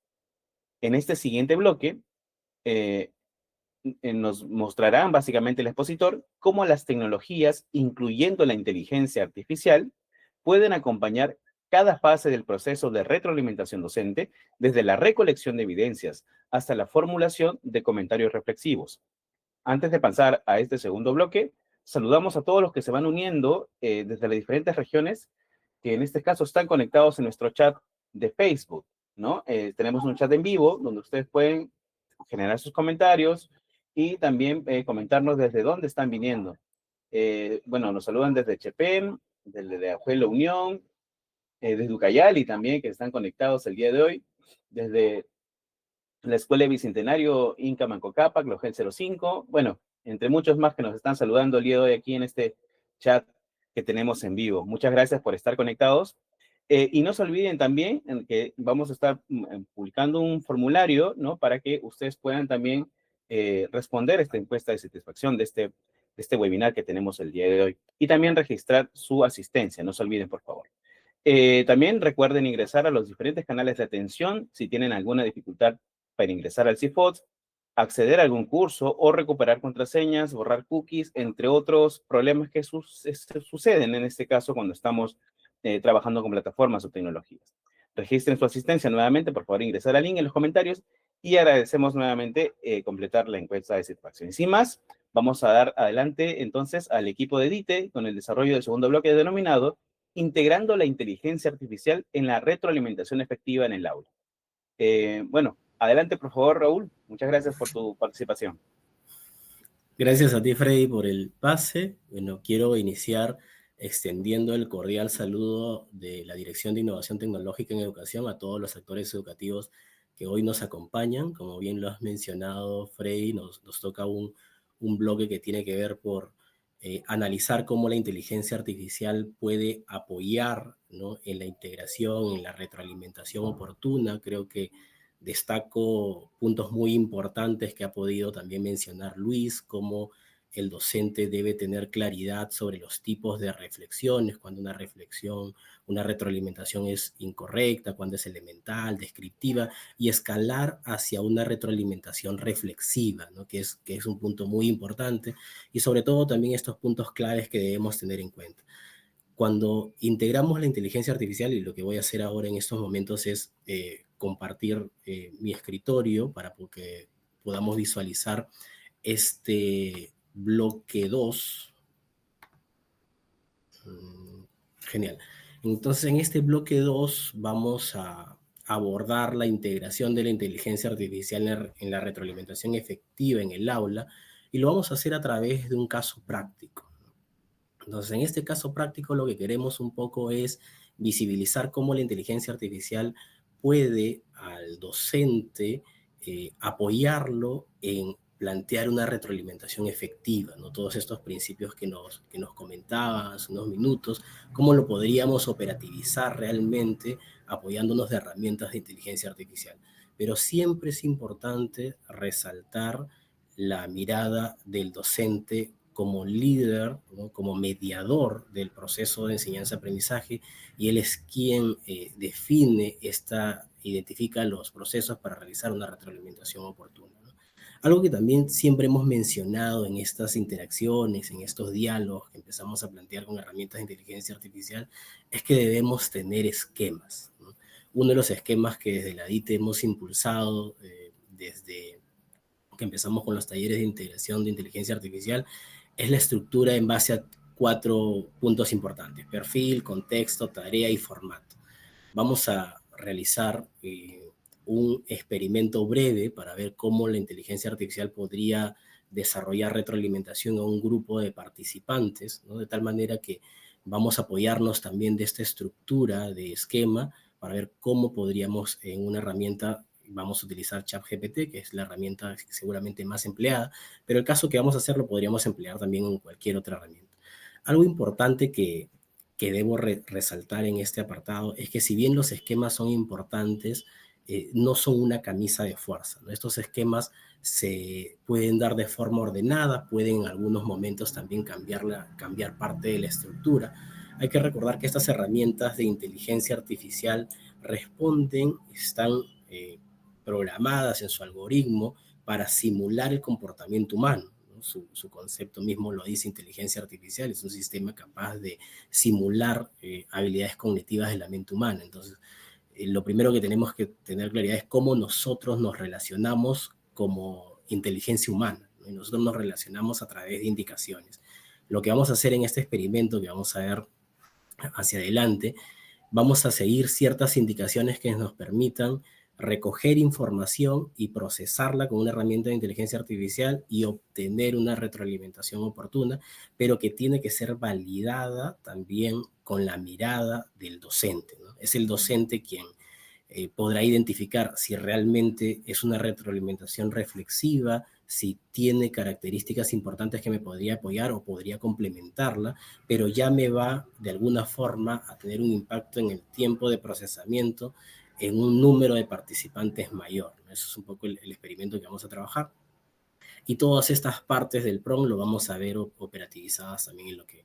Speaker 1: En este siguiente bloque, eh, nos mostrarán básicamente el expositor cómo las tecnologías, incluyendo la inteligencia artificial, pueden acompañar cada fase del proceso de retroalimentación docente, desde la recolección de evidencias hasta la formulación de comentarios reflexivos. Antes de pasar a este segundo bloque, saludamos a todos los que se van uniendo desde las diferentes regiones, que en este caso están conectados en nuestro chat de Facebook, ¿no? Tenemos un chat en vivo donde ustedes pueden generar sus comentarios y también comentarnos desde dónde están viniendo. Bueno, nos saludan desde Chepén, desde Ajuelo Unión, desde Ucayali también, que están conectados el día de hoy, desde la Escuela de Bicentenario Inca Manco Cápac, Logel 05, bueno, entre muchos más que nos están saludando el día de hoy aquí en este chat que tenemos en vivo. Muchas gracias por estar conectados. Y no se olviden también que vamos a estar publicando un formulario, ¿no? Para que ustedes puedan también responder esta encuesta de satisfacción de este webinar que tenemos el día de hoy. Y también registrar su asistencia, no se olviden, por favor. También recuerden ingresar a los diferentes canales de atención si tienen alguna dificultad para ingresar al CIFOT, acceder a algún curso o recuperar contraseñas, borrar cookies, entre otros problemas que suceden en este caso cuando estamos trabajando con plataformas o tecnologías. Registren su asistencia nuevamente, por favor ingresar al link en los comentarios y agradecemos nuevamente completar la encuesta de satisfacción. Y sin más, vamos a dar adelante entonces al equipo de DITE con el desarrollo del segundo bloque denominado integrando la inteligencia artificial en la retroalimentación efectiva en el aula. Bueno, adelante por favor, Raúl. Muchas gracias por tu participación.
Speaker 3: Gracias a ti, Freddy, por el pase. Bueno, quiero iniciar extendiendo el cordial saludo de la Dirección de Innovación Tecnológica en Educación a todos los actores educativos que hoy nos acompañan. Como bien lo has mencionado, Freddy, nos toca un bloque que tiene que ver por analizar cómo la inteligencia artificial puede apoyar, ¿no?, en la integración, en la retroalimentación oportuna. Creo que destaco puntos muy importantes que ha podido también mencionar Luis, como el docente debe tener claridad sobre los tipos de reflexiones, cuando una reflexión, una retroalimentación es incorrecta, cuando es elemental, descriptiva, y escalar hacia una retroalimentación reflexiva, ¿no?, que es un punto muy importante, y sobre todo también estos puntos claves que debemos tener en cuenta. Cuando integramos la inteligencia artificial, y lo que voy a hacer ahora en estos momentos es compartir mi escritorio para que podamos visualizar este bloque 2. Genial. Entonces, en este bloque 2 vamos a abordar la integración de la inteligencia artificial en la retroalimentación efectiva en el aula, y lo vamos a hacer a través de un caso práctico. Entonces, en este caso práctico lo que queremos un poco es visibilizar cómo la inteligencia artificial puede al docente apoyarlo en plantear una retroalimentación efectiva, ¿no? Todos estos principios que nos comentaban hace unos minutos, cómo lo podríamos operativizar realmente apoyándonos de herramientas de inteligencia artificial. Pero siempre es importante resaltar la mirada del docente como líder, ¿no?, como mediador del proceso de enseñanza-aprendizaje, y él es quien identifica los procesos para realizar una retroalimentación oportuna, ¿no? Algo que también siempre hemos mencionado en estas interacciones, en estos diálogos que empezamos a plantear con herramientas de inteligencia artificial, es que debemos tener esquemas, ¿no? Uno de los esquemas que desde la DIT hemos impulsado desde que empezamos con los talleres de integración de inteligencia artificial es la estructura en base a 4 puntos importantes: perfil, contexto, tarea y formato. Vamos a realizar un experimento breve para ver cómo la inteligencia artificial podría desarrollar retroalimentación a un grupo de participantes, ¿no?, de tal manera que vamos a apoyarnos también de esta estructura de esquema para ver cómo podríamos en una herramienta. Vamos a utilizar ChatGPT, que es la herramienta seguramente más empleada, pero el caso que vamos a hacer lo podríamos emplear también en cualquier otra herramienta. Algo importante que debo resaltar en este apartado es que si bien los esquemas son importantes, no son una camisa de fuerza, ¿no? Estos esquemas se pueden dar de forma ordenada, pueden en algunos momentos también cambiar parte de la estructura. Hay que recordar que estas herramientas de inteligencia artificial están programadas en su algoritmo para simular el comportamiento humano, ¿no? Su concepto mismo lo dice: inteligencia artificial es un sistema capaz de simular habilidades cognitivas de la mente humana. Entonces, lo primero que tenemos que tener claridad es cómo nosotros nos relacionamos como inteligencia humana, ¿no? Y nosotros nos relacionamos a través de indicaciones. Lo que vamos a hacer en este experimento que vamos a ver hacia adelante, vamos a seguir ciertas indicaciones que nos permitan recoger información y procesarla con una herramienta de inteligencia artificial y obtener una retroalimentación oportuna, pero que tiene que ser validada también con la mirada del docente, ¿no? Es el docente quien podrá identificar si realmente es una retroalimentación reflexiva, si tiene características importantes que me podría apoyar o podría complementarla, pero ya me va de alguna forma a tener un impacto en el tiempo de procesamiento en un número de participantes mayor. Eso es un poco el experimento que vamos a trabajar. Y todas estas partes del PROM lo vamos a ver operativizadas también en lo que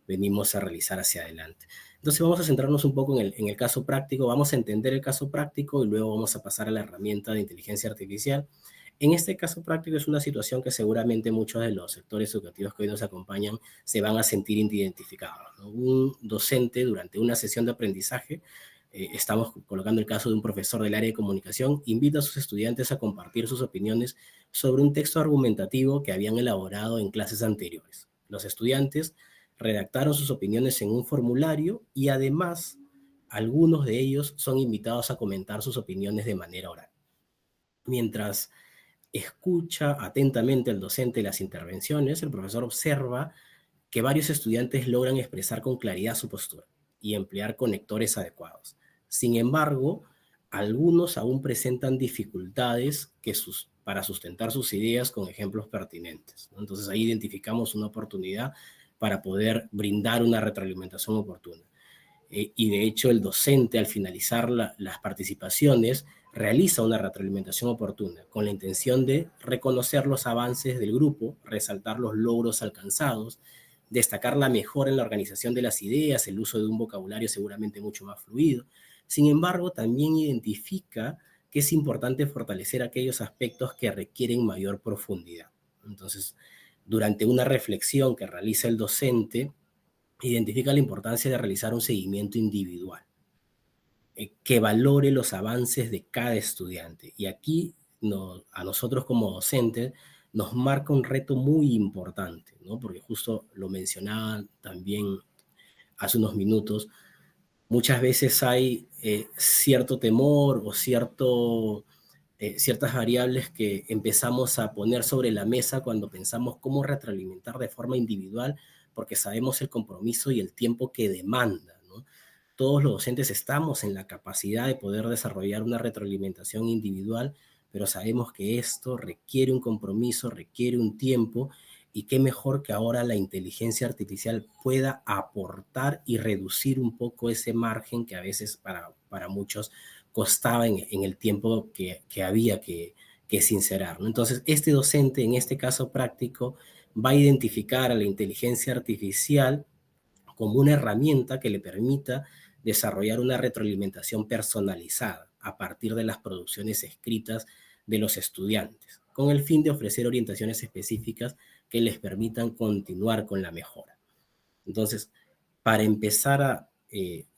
Speaker 3: venimos a realizar hacia adelante. Entonces vamos a centrarnos un poco en el caso práctico, vamos a entender el caso práctico y luego vamos a pasar a la herramienta de inteligencia artificial. En este caso práctico es una situación que seguramente muchos de los sectores educativos que hoy nos acompañan se van a sentir identificados, ¿no? Un docente durante una sesión de aprendizaje, estamos colocando el caso de un profesor del área de comunicación, invita a sus estudiantes a compartir sus opiniones sobre un texto argumentativo que habían elaborado en clases anteriores. Los estudiantes redactaron sus opiniones en un formulario y además algunos de ellos son invitados a comentar sus opiniones de manera oral. Mientras escucha atentamente al docente las intervenciones, el profesor observa que varios estudiantes logran expresar con claridad su postura y emplear conectores adecuados. Sin embargo, algunos aún presentan dificultades para sustentar sus ideas con ejemplos pertinentes, ¿no? Entonces ahí identificamos una oportunidad para poder brindar una retroalimentación oportuna. Y de hecho el docente, al finalizar las participaciones, realiza una retroalimentación oportuna con la intención de reconocer los avances del grupo, resaltar los logros alcanzados, destacar la mejora en la organización de las ideas, el uso de un vocabulario seguramente mucho más fluido. Sin embargo, también identifica que es importante fortalecer aquellos aspectos que requieren mayor profundidad. Entonces, durante una reflexión que realiza el docente, identifica la importancia de realizar un seguimiento individual, que valore los avances de cada estudiante. Y aquí a nosotros como docentes nos marca un reto muy importante, ¿no? Porque justo lo mencionaba también hace unos minutos, muchas veces hay cierto temor o ciertas variables que empezamos a poner sobre la mesa cuando pensamos cómo retroalimentar de forma individual, porque sabemos el compromiso y el tiempo que demanda, ¿no? Todos los docentes estamos en la capacidad de poder desarrollar una retroalimentación individual, pero sabemos que esto requiere un compromiso, requiere un tiempo, y qué mejor que ahora la inteligencia artificial pueda aportar y reducir un poco ese margen que a veces para muchos costaba en el tiempo que había que sincerar, ¿no? Entonces, este docente, en este caso práctico, va a identificar a la inteligencia artificial como una herramienta que le permita desarrollar una retroalimentación personalizada a partir de las producciones escritas de los estudiantes, con el fin de ofrecer orientaciones específicas que les permitan continuar con la mejora. Entonces, para empezar a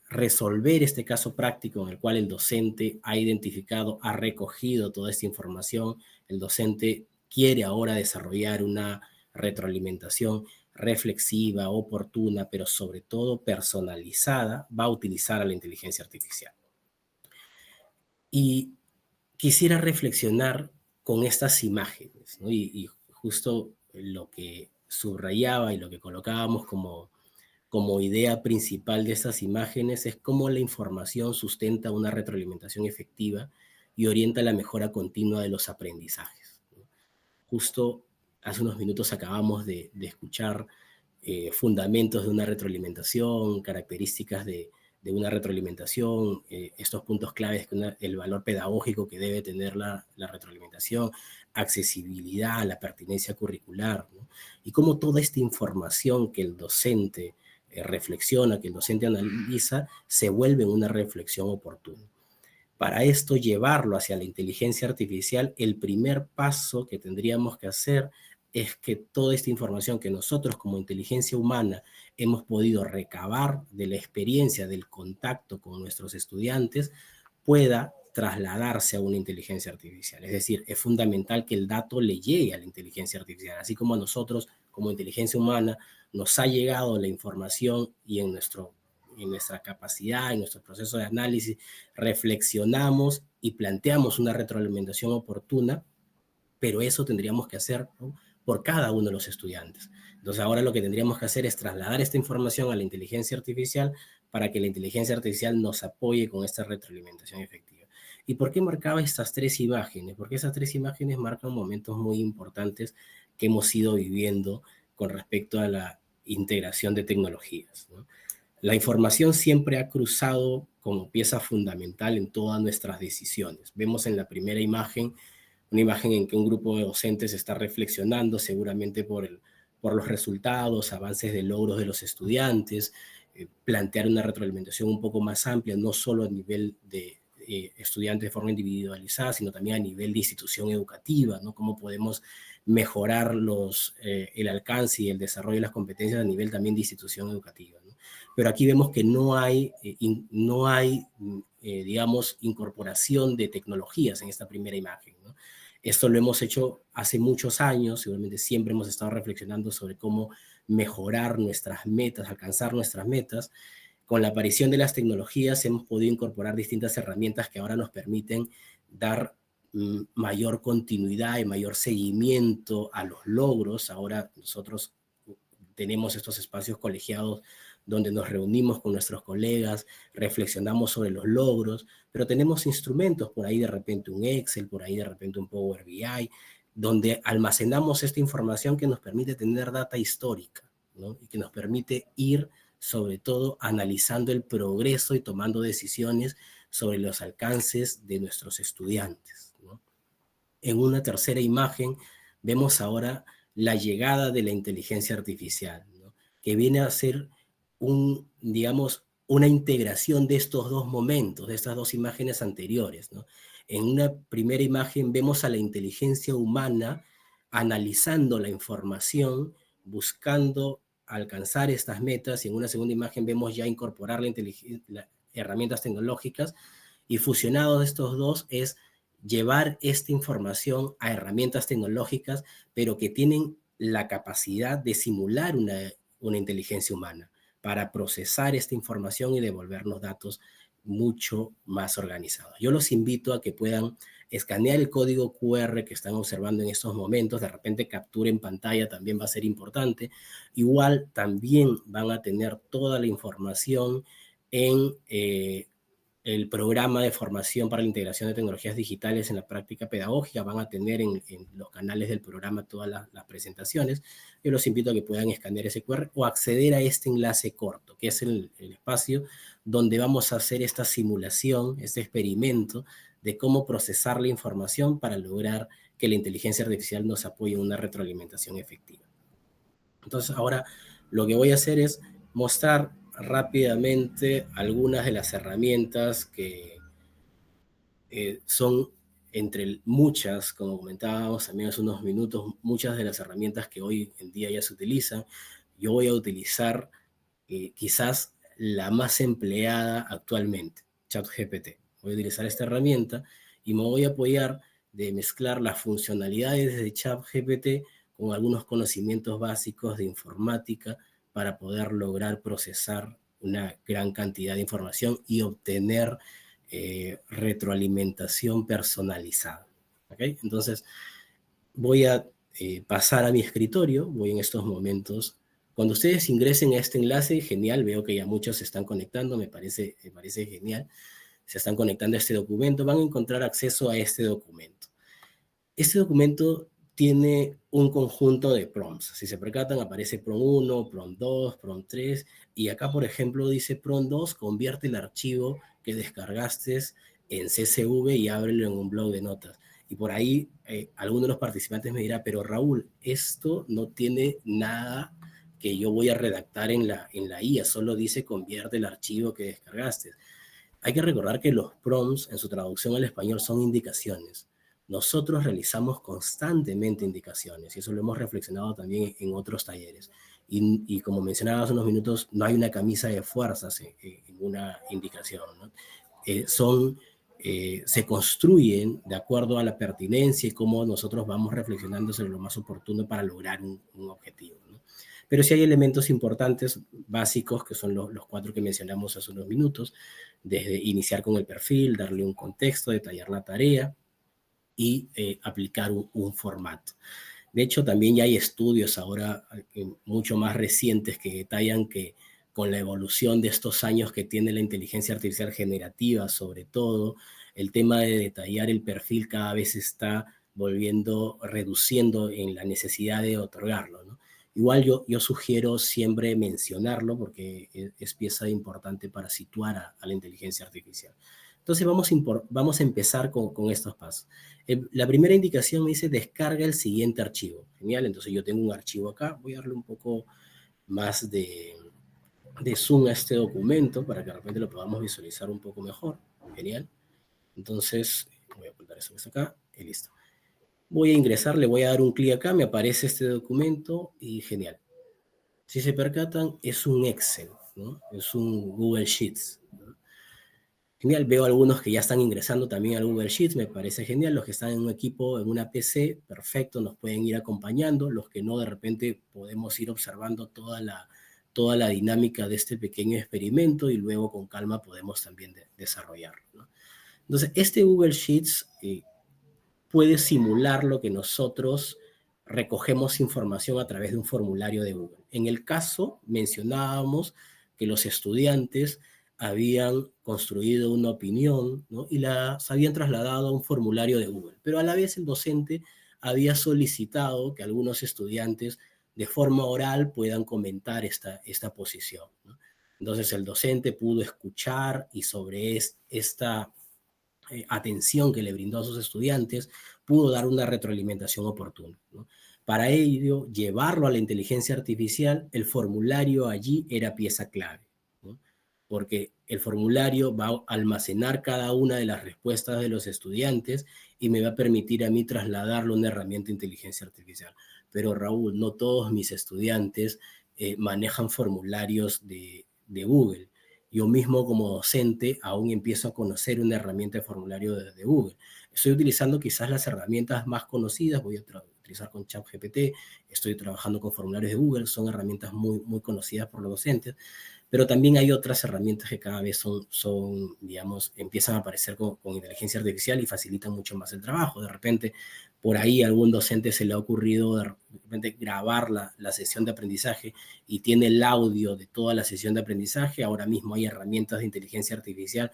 Speaker 3: resolver este caso práctico en el cual el docente ha identificado, ha recogido toda esta información, el docente quiere ahora desarrollar una retroalimentación reflexiva, oportuna, pero sobre todo personalizada, va a utilizar a la inteligencia artificial. Y quisiera reflexionar con estas imágenes, ¿no? Y justo lo que subrayaba y lo que colocábamos como idea principal de estas imágenes es cómo la información sustenta una retroalimentación efectiva y orienta la mejora continua de los aprendizajes, ¿no? Justo hace unos minutos acabamos de escuchar fundamentos de una retroalimentación, características de una retroalimentación, estos puntos claves, el valor pedagógico que debe tener la retroalimentación, accesibilidad, la pertinencia curricular, ¿no? Y cómo toda esta información que el docente reflexiona, que el docente analiza, se vuelve una reflexión oportuna. Para esto, llevarlo hacia la inteligencia artificial, el primer paso que tendríamos que hacer es que toda esta información que nosotros como inteligencia humana hemos podido recabar de la experiencia, del contacto con nuestros estudiantes, pueda trasladarse a una inteligencia artificial. Es decir, es fundamental que el dato le llegue a la inteligencia artificial, así como a nosotros como inteligencia humana nos ha llegado la información y en nuestra capacidad, en nuestro proceso de análisis, reflexionamos y planteamos una retroalimentación oportuna, pero eso tendríamos que hacer, ¿no?, por cada uno de los estudiantes. Entonces ahora lo que tendríamos que hacer es trasladar esta información a la inteligencia artificial para que la inteligencia artificial nos apoye con esta retroalimentación efectiva. ¿Y por qué marcaba estas tres imágenes? Porque esas tres imágenes marcan momentos muy importantes que hemos ido viviendo con respecto a la integración de tecnologías, ¿no? La información siempre ha cruzado como pieza fundamental en todas nuestras decisiones. Vemos en la primera imagen una imagen en que un grupo de docentes está reflexionando seguramente por los resultados, avances de logros de los estudiantes, plantear una retroalimentación un poco más amplia, no solo a nivel de estudiantes de forma individualizada, sino también a nivel de institución educativa, ¿no? Cómo podemos mejorar el alcance y el desarrollo de las competencias a nivel también de institución educativa, ¿no? Pero aquí vemos que no hay digamos, incorporación de tecnologías en esta primera imagen, ¿no? Esto lo hemos hecho hace muchos años, seguramente siempre hemos estado reflexionando sobre cómo mejorar nuestras metas, alcanzar nuestras metas. Con la aparición de las tecnologías hemos podido incorporar distintas herramientas que ahora nos permiten dar mayor continuidad y mayor seguimiento a los logros. Ahora nosotros tenemos estos espacios colegiados donde nos reunimos con nuestros colegas, reflexionamos sobre los logros, pero tenemos instrumentos, por ahí de repente un Excel, por ahí de repente un Power BI, donde almacenamos esta información que nos permite tener data histórica, ¿no? Y que nos permite ir, sobre todo, analizando el progreso y tomando decisiones sobre los alcances de nuestros estudiantes, ¿no? En una tercera imagen vemos ahora la llegada de la inteligencia artificial, ¿no? Que viene a ser digamos, una integración de estos dos momentos, de estas dos imágenes anteriores, ¿no? En una primera imagen vemos a la inteligencia humana analizando la información, buscando alcanzar estas metas, y en una segunda imagen vemos ya incorporar las herramientas tecnológicas, y fusionados estos dos es llevar esta información a herramientas tecnológicas, pero que tienen la capacidad de simular una inteligencia humana para procesar esta información y devolvernos datos mucho más organizados. Yo los invito a que puedan escanear el código QR que están observando en estos momentos, de repente captura en pantalla también va a ser importante. Igual también van a tener toda la información en el programa de formación para la integración de tecnologías digitales en la práctica pedagógica. Van a tener en los canales del programa todas las presentaciones. Yo los invito a que puedan escanear ese QR o acceder a este enlace corto, que es el espacio donde vamos a hacer esta simulación, este experimento de cómo procesar la información para lograr que la inteligencia artificial nos apoye en una retroalimentación efectiva. Entonces, ahora lo que voy a hacer es mostrar rápidamente algunas de las herramientas que son, entre muchas, como comentábamos también hace unos minutos, muchas de las herramientas que hoy en día ya se utilizan. Yo voy a utilizar quizás la más empleada actualmente, ChatGPT. Voy a utilizar esta herramienta y me voy a apoyar de mezclar las funcionalidades de ChatGPT con algunos conocimientos básicos de informática para poder lograr procesar una gran cantidad de información y obtener retroalimentación personalizada. ¿Okay? Entonces, voy a pasar a mi escritorio, voy en estos momentos. Cuando ustedes ingresen a este enlace, genial, veo que ya muchos se están conectando, me parece genial. Se están conectando a este documento, van a encontrar acceso a este documento. Este documento tiene un conjunto de prompts. Si se percatan, aparece prompt 1, prompt 2, prompt 3, y acá, por ejemplo, dice prompt 2, convierte el archivo que descargaste en CSV y ábrelo en un blog de notas. Y por ahí, alguno de los participantes me dirá, pero Raúl, esto no tiene nada que yo voy a redactar en la IA, solo dice convierte el archivo que descargaste. Hay que recordar que los prompts, en su traducción al español, son indicaciones. Nosotros realizamos constantemente indicaciones, y eso lo hemos reflexionado también en otros talleres. Y como mencionaba hace unos minutos, no hay una camisa de fuerzas en una indicación, ¿no? Se construyen de acuerdo a la pertinencia y cómo nosotros vamos reflexionando sobre lo más oportuno para lograr un objetivo, ¿no? Pero sí hay elementos importantes, básicos, que son los 4 que mencionamos hace unos minutos, desde iniciar con el perfil, darle un contexto, detallar la tarea y aplicar un formato. De hecho, también ya hay estudios ahora mucho más recientes que detallan que con la evolución de estos años que tiene la inteligencia artificial generativa, sobre todo, el tema de detallar el perfil cada vez está reduciendo en la necesidad de otorgarlo, ¿no? Igual yo sugiero siempre mencionarlo porque es pieza importante para situar a la inteligencia artificial. Entonces vamos a empezar con estos pasos. La primera indicación me dice descarga el siguiente archivo. Genial, entonces yo tengo un archivo acá. Voy a darle un poco más de zoom a este documento para que de repente lo podamos visualizar un poco mejor. Genial. Entonces voy a ocultar eso que está acá y listo. Voy a ingresar, le voy a dar un clic acá, me aparece este documento y genial. Si se percatan, es un Excel, ¿no? Es un Google Sheets, ¿no? Genial, veo algunos que ya están ingresando también al Google Sheets, me parece genial. Los que están en un equipo, en una PC, perfecto, nos pueden ir acompañando. Los que no, de repente podemos ir observando toda la dinámica de este pequeño experimento y luego con calma podemos también desarrollarlo, ¿no? Entonces, este Google Sheets puede simular lo que nosotros recogemos información a través de un formulario de Google. En el caso, mencionábamos que los estudiantes habían construido una opinión, ¿no? Y las habían trasladado a un formulario de Google, pero a la vez el docente había solicitado que algunos estudiantes de forma oral puedan comentar esta posición, ¿no? Entonces el docente pudo escuchar y sobre esta atención que le brindó a sus estudiantes, pudo dar una retroalimentación oportuna, ¿no? Para ello, llevarlo a la inteligencia artificial, el formulario allí era pieza clave, ¿no? Porque el formulario va a almacenar cada una de las respuestas de los estudiantes y me va a permitir a mí trasladarlo a una herramienta de inteligencia artificial. Pero Raúl, no todos mis estudiantes manejan formularios de Google. Yo mismo como docente aún empiezo a conocer una herramienta de formulario de Google. Estoy utilizando quizás las herramientas más conocidas, voy a utilizar con ChatGPT, estoy trabajando con formularios de Google, son herramientas muy conocidas por los docentes, pero también hay otras herramientas que cada vez son digamos, empiezan a aparecer con inteligencia artificial y facilitan mucho más el trabajo. De repente, por ahí a algún docente se le ha ocurrido de repente grabar la sesión de aprendizaje y tiene el audio de toda la sesión de aprendizaje. Ahora mismo hay herramientas de inteligencia artificial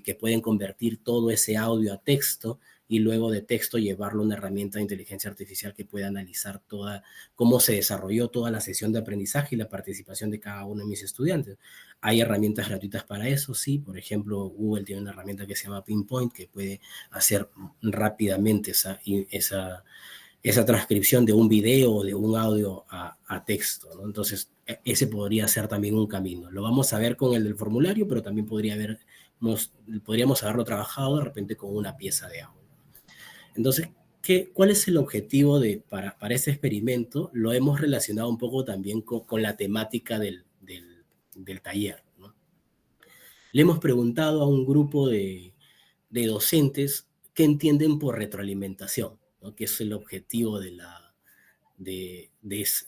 Speaker 3: que pueden convertir todo ese audio a texto y luego de texto llevarlo a una herramienta de inteligencia artificial que pueda analizar cómo se desarrolló toda la sesión de aprendizaje y la participación de cada uno de mis estudiantes. Hay herramientas gratuitas para eso, sí. Por ejemplo, Google tiene una herramienta que se llama Pinpoint que puede hacer rápidamente esa transcripción de un video o de un audio a texto, ¿no? Entonces, ese podría ser también un camino. Lo vamos a ver con el del formulario, pero también podríamos haberlo trabajado de repente con una pieza de audio. Entonces, ¿cuál es el objetivo para ese experimento? Lo hemos relacionado un poco también con la temática del taller, ¿no? Le hemos preguntado a un grupo de docentes qué entienden por retroalimentación, ¿no? Que es el objetivo de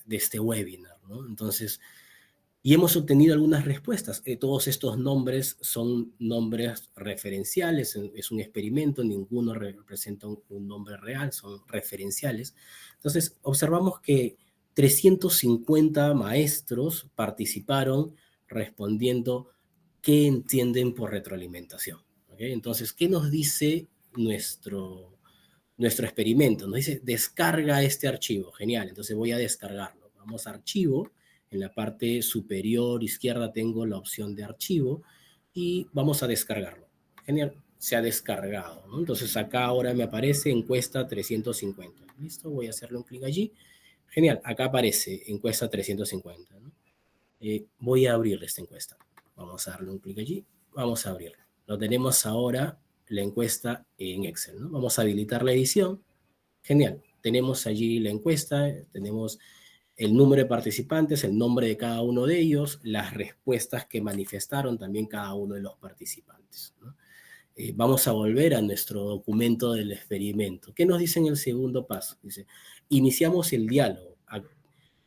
Speaker 3: este webinar, ¿no? Entonces, y hemos obtenido algunas respuestas. Todos estos nombres son nombres referenciales, es un experimento, ninguno representa un nombre real, son referenciales. Entonces, observamos que 350 maestros participaron respondiendo qué entienden por retroalimentación, ¿okay? Entonces, ¿qué nos dice nuestro experimento? Nos dice, descarga este archivo. Genial, entonces voy a descargarlo. Vamos a archivo. En la parte superior izquierda tengo la opción de archivo y vamos a descargarlo. Genial, se ha descargado, ¿no? Entonces acá ahora me aparece encuesta 350. Listo, voy a hacerle un clic allí. Genial, acá aparece encuesta 350, ¿no? Voy a abrirle esta encuesta. Vamos a darle un clic allí. Vamos a abrirlo. Lo tenemos ahora, la encuesta en Excel, ¿no? Vamos a habilitar la edición. Genial, tenemos allí la encuesta, tenemos el número de participantes, el nombre de cada uno de ellos, las respuestas que manifestaron también cada uno de los participantes, ¿no? Vamos a volver a nuestro documento del experimento. ¿Qué nos dice en el segundo paso? Dice, iniciamos el diálogo.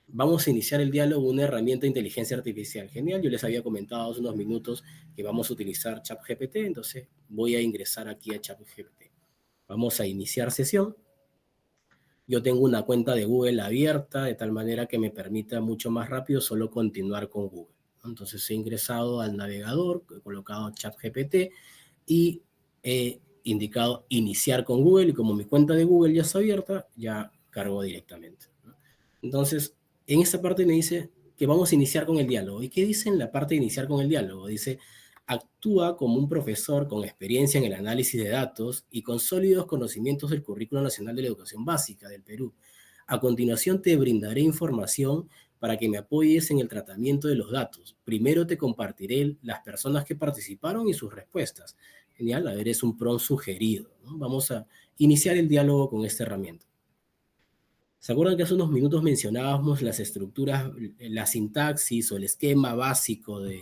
Speaker 3: Vamos a iniciar el diálogo con una herramienta de inteligencia artificial. Genial, yo les había comentado hace unos minutos que vamos a utilizar ChatGPT, entonces voy a ingresar aquí a ChatGPT. Vamos a iniciar sesión. Yo tengo una cuenta de Google abierta de tal manera que me permita mucho más rápido solo continuar con Google. Entonces he ingresado al navegador, he colocado ChatGPT y he indicado iniciar con Google y como mi cuenta de Google ya está abierta, ya cargo directamente, ¿no? Entonces, en esta parte me dice que vamos a iniciar con el diálogo. ¿Y qué dice en la parte de iniciar con el diálogo? Dice, actúa como un profesor con experiencia en el análisis de datos y con sólidos conocimientos del Currículo Nacional de la Educación Básica del Perú. A continuación te brindaré información para que me apoyes en el tratamiento de los datos. Primero te compartiré las personas que participaron y sus respuestas. Genial, a ver, es un prompt sugerido, ¿no? Vamos a iniciar el diálogo con esta herramienta. ¿Se acuerdan que hace unos minutos mencionábamos las estructuras, la sintaxis o el esquema básico de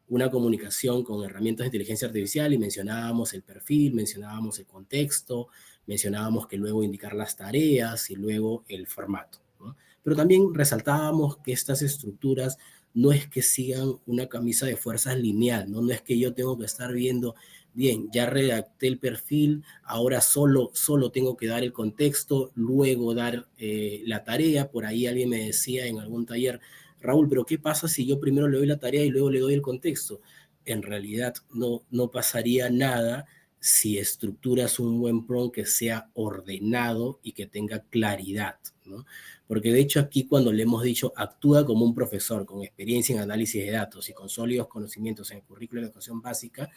Speaker 3: una comunicación con herramientas de inteligencia artificial y mencionábamos el perfil, mencionábamos el contexto, mencionábamos que luego indicar las tareas y luego el formato, ¿no? Pero también resaltábamos que estas estructuras no es que sigan una camisa de fuerzas lineal, ¿no? No es que yo tengo que estar viendo bien, ya redacté el perfil, ahora solo tengo que dar el contexto, luego dar la tarea. Por ahí alguien me decía en algún taller, Raúl, pero ¿qué pasa si yo primero le doy la tarea y luego le doy el contexto? En realidad no pasaría nada si estructuras un buen prompt que sea ordenado y que tenga claridad, ¿no? Porque de hecho aquí cuando le hemos dicho actúa como un profesor con experiencia en análisis de datos y con sólidos conocimientos en el currículo de educación básica,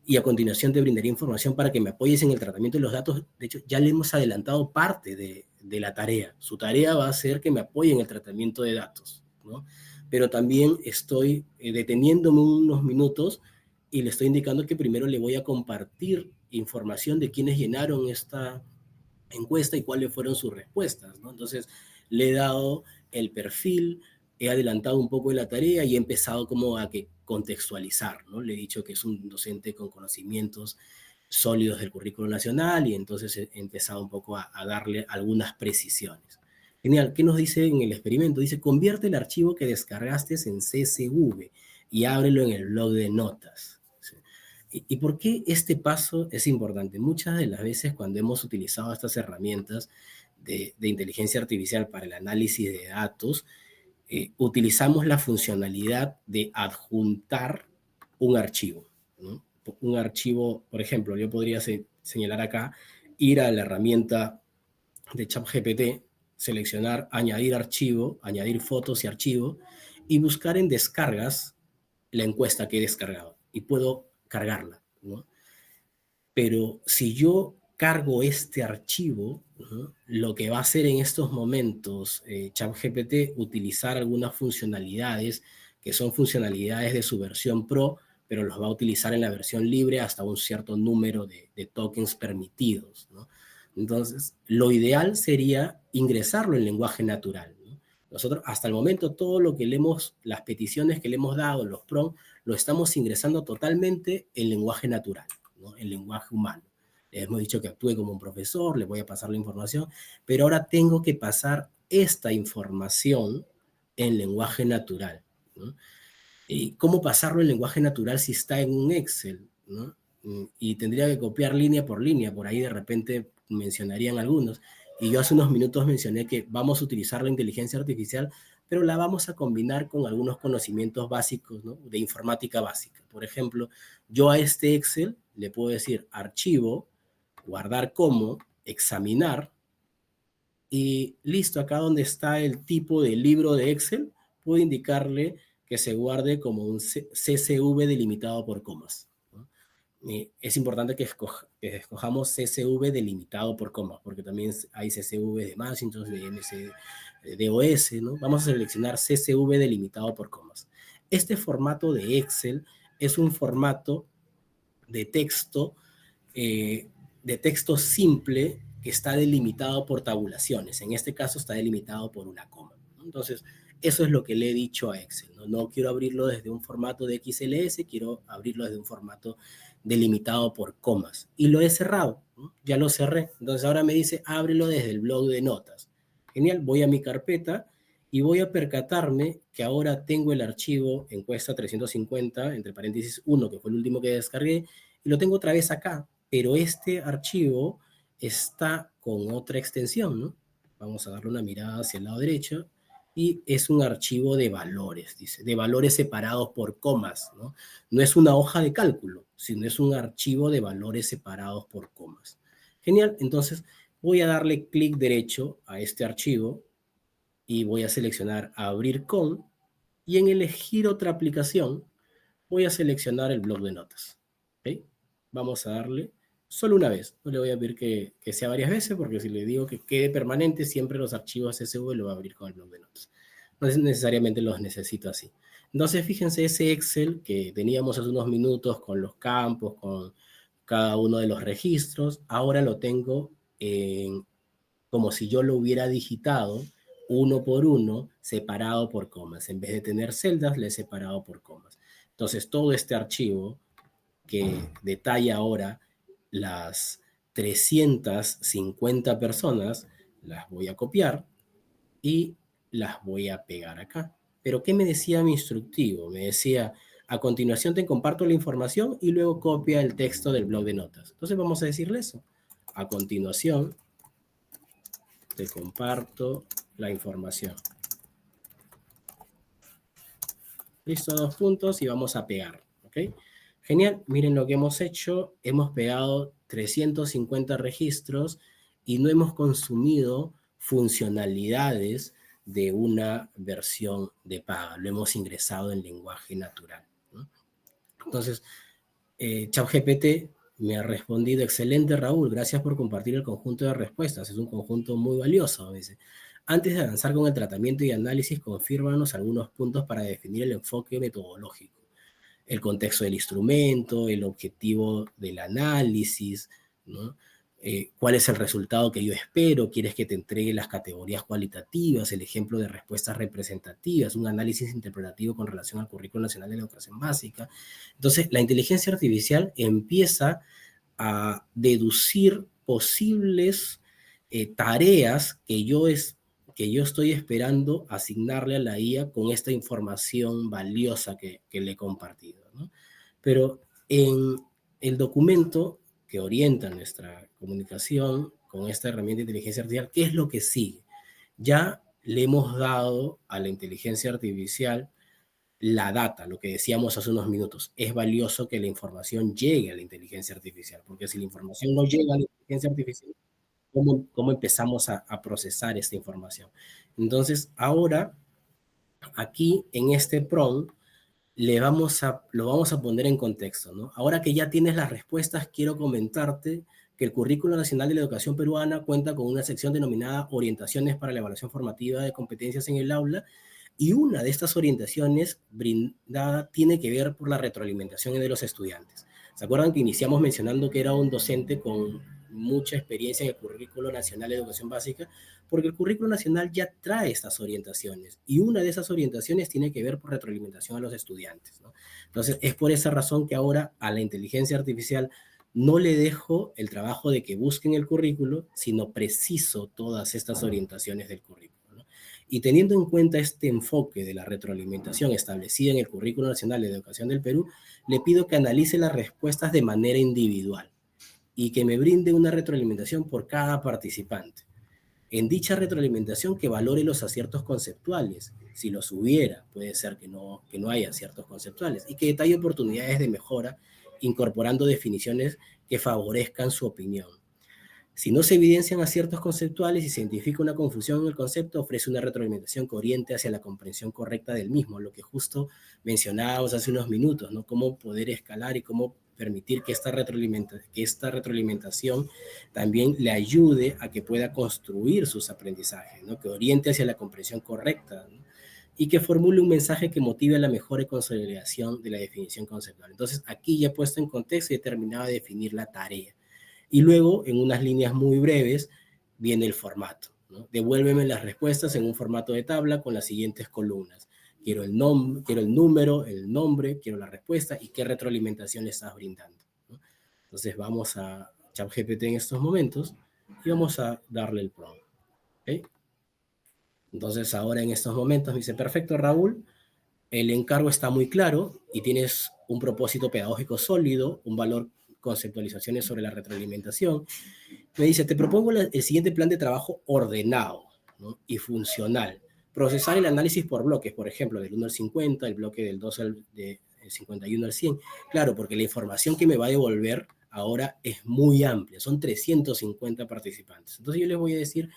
Speaker 3: y a continuación te brindaré información para que me apoyes en el tratamiento de los datos. De hecho, ya le hemos adelantado parte de la tarea. Su tarea va a ser que me apoye en el tratamiento de datos, ¿no? Pero también estoy deteniéndome unos minutos y le estoy indicando que primero le voy a compartir información de quienes llenaron esta encuesta y cuáles fueron sus respuestas, ¿no? Entonces, le he dado el perfil, he adelantado un poco de la tarea y he empezado como a que contextualizar, ¿no? Le he dicho que es un docente con conocimientos sólidos del currículo nacional y entonces he empezado un poco a darle algunas precisiones. Genial, ¿qué nos dice en el experimento? Dice, convierte el archivo que descargaste en CSV y ábrelo en el blog de notas. ¿Y por qué este paso es importante? Muchas de las veces cuando hemos utilizado estas herramientas de inteligencia artificial para el análisis de datos, utilizamos la funcionalidad de adjuntar un archivo, ¿no? Un archivo, por ejemplo, yo podría señalar acá, ir a la herramienta de ChatGPT, seleccionar añadir archivo, añadir fotos y archivo, y buscar en descargas la encuesta que he descargado y puedo cargarla, ¿no? Pero si yo cargo este archivo, ¿no? Lo que va a hacer en estos momentos ChatGPT, utilizar algunas funcionalidades que son funcionalidades de su versión Pro, pero los va a utilizar en la versión libre hasta un cierto número de tokens permitidos, ¿no? Entonces, lo ideal sería ingresarlo en lenguaje natural, ¿no? Nosotros, hasta el momento, todo lo que las peticiones que le hemos dado, los prompts, lo estamos ingresando totalmente en lenguaje natural, ¿no? En lenguaje humano. Le hemos dicho que actúe como un profesor, le voy a pasar la información, pero ahora tengo que pasar esta información en lenguaje natural, ¿no? ¿Y cómo pasarlo en lenguaje natural si está en un Excel, ¿no? Y tendría que copiar línea por línea, por ahí de repente mencionarían algunos. Y yo hace unos minutos mencioné que vamos a utilizar la inteligencia artificial, pero la vamos a combinar con algunos conocimientos básicos, ¿no? De informática básica. Por ejemplo, yo a este Excel le puedo decir archivo, guardar como, examinar, y listo, acá donde está el tipo de libro de Excel, puedo indicarle que se guarde como un CSV delimitado por comas, ¿no? Es importante que escojamos CSV delimitado por comas, porque también hay CSV de Macintosh, de MS, de OS, ¿no? Vamos a seleccionar CSV delimitado por comas. Este formato de Excel es un formato de texto, de texto simple que está delimitado por tabulaciones. En este caso está delimitado por una coma, ¿no? Entonces, eso es lo que le he dicho a Excel, ¿no? No quiero abrirlo desde un formato de XLS, quiero abrirlo desde un formato delimitado por comas. Y lo he cerrado, ¿no? Ya lo cerré. Entonces ahora me dice, ábrelo desde el blog de notas. Genial, voy a mi carpeta y voy a percatarme que ahora tengo el archivo encuesta 350, entre paréntesis 1, que fue el último que descargué, y lo tengo otra vez acá, pero este archivo está con otra extensión, ¿no? Vamos a darle una mirada hacia el lado derecho, y es un archivo de valores, dice, de valores separados por comas, ¿no? No es una hoja de cálculo, sino es un archivo de valores separados por comas. Genial, entonces voy a darle clic derecho a este archivo y voy a seleccionar abrir con, y en elegir otra aplicación voy a seleccionar el bloc de notas. ¿Okay? Vamos a darle solo una vez. No le voy a pedir que sea varias veces, porque si le digo que quede permanente, siempre los archivos CSV lo va a abrir con el bloc de notas. No necesariamente los necesito así. Entonces, fíjense ese Excel que teníamos hace unos minutos con los campos, con cada uno de los registros, ahora lo tengo como si yo lo hubiera digitado uno por uno, separado por comas. En vez de tener celdas, le he separado por comas. Entonces, todo este archivo que detalla ahora las 350 personas, las voy a copiar y las voy a pegar acá. Pero ¿qué me decía mi instructivo? Me decía, A continuación te comparto la información y luego copia el texto del blog de notas. Entonces vamos a decirle eso. A continuación te comparto la información. Listo, 2 puntos y vamos a pegar, ¿ok? Genial, miren lo que hemos hecho. Hemos pegado 350 registros y no hemos consumido funcionalidades de una versión de paga. Lo hemos ingresado en lenguaje natural, ¿no? Entonces, ChatGPT me ha respondido: excelente, Raúl, gracias por compartir el conjunto de respuestas. Es un conjunto muy valioso, me dice. Antes de avanzar con el tratamiento y análisis, confírmanos algunos puntos para definir el enfoque metodológico, el contexto del instrumento, el objetivo del análisis, ¿no? ¿Cuál es el resultado que yo espero? ¿Quieres que te entregue las categorías cualitativas, el ejemplo de respuestas representativas, un análisis interpretativo con relación al Currículo Nacional de la Educación Básica? Entonces, la inteligencia artificial empieza a deducir posibles tareas que yo estoy esperando asignarle a la IA con esta información valiosa que le he compartido, ¿no? Pero en el documento que orienta nuestra comunicación con esta herramienta de inteligencia artificial, ¿qué es lo que sigue? Ya le hemos dado a la inteligencia artificial la data, lo que decíamos hace unos minutos. Es valioso que la información llegue a la inteligencia artificial, porque si la información no llega a la inteligencia artificial, ¿cómo empezamos a procesar esta información? Entonces, ahora, aquí en este prompt, lo vamos a poner en contexto, ¿no? Ahora que ya tienes las respuestas, quiero comentarte que el Currículo Nacional de la Educación Peruana cuenta con una sección denominada Orientaciones para la Evaluación Formativa de Competencias en el Aula, y una de estas orientaciones brindada tiene que ver por la retroalimentación de los estudiantes. ¿Se acuerdan que iniciamos mencionando que era un docente con mucha experiencia en el Currículo Nacional de Educación Básica? Porque el Currículo Nacional ya trae estas orientaciones, y una de esas orientaciones tiene que ver por retroalimentación a los estudiantes, ¿no? Entonces, es por esa razón que ahora a la inteligencia artificial no le dejo el trabajo de que busquen el currículo, sino preciso todas estas orientaciones del currículo. Y teniendo en cuenta este enfoque de la retroalimentación establecida en el Currículo Nacional de Educación del Perú, le pido que analice las respuestas de manera individual y que me brinde una retroalimentación por cada participante. En dicha retroalimentación, que valore los aciertos conceptuales. Si los hubiera, puede ser que no haya aciertos conceptuales, y que detalle oportunidades de mejora incorporando definiciones que favorezcan su opinión. Si no se evidencian aciertos conceptuales y se identifica una confusión en el concepto, ofrece una retroalimentación que oriente hacia la comprensión correcta del mismo, lo que justo mencionábamos hace unos minutos, ¿no? Cómo poder escalar y cómo permitir que esta retroalimentación también le ayude a que pueda construir sus aprendizajes, ¿no? Que oriente hacia la comprensión correcta, ¿no? Y que formule un mensaje que motive la mejora y consolidación de la definición conceptual. Entonces, aquí ya he puesto en contexto y he terminado de definir la tarea. Y luego, en unas líneas muy breves, viene el formato, ¿no? Devuélveme las respuestas en un formato de tabla con las siguientes columnas. Quiero el número, el nombre, quiero la respuesta y qué retroalimentación le estás brindando, ¿no? Entonces vamos a ChatGPT en estos momentos y vamos a darle el prompt, ¿okay? Entonces ahora en estos momentos me dice: perfecto, Raúl, el encargo está muy claro y tienes un propósito pedagógico sólido, un valor, conceptualizaciones sobre la retroalimentación. Me dice: te propongo el siguiente plan de trabajo ordenado, ¿no? Y funcional. Procesar el análisis por bloques, por ejemplo, del 1 al 50, el bloque del 2 al 51 al 100. Claro, porque la información que me va a devolver ahora es muy amplia, son 350 participantes. Entonces yo les voy a decir: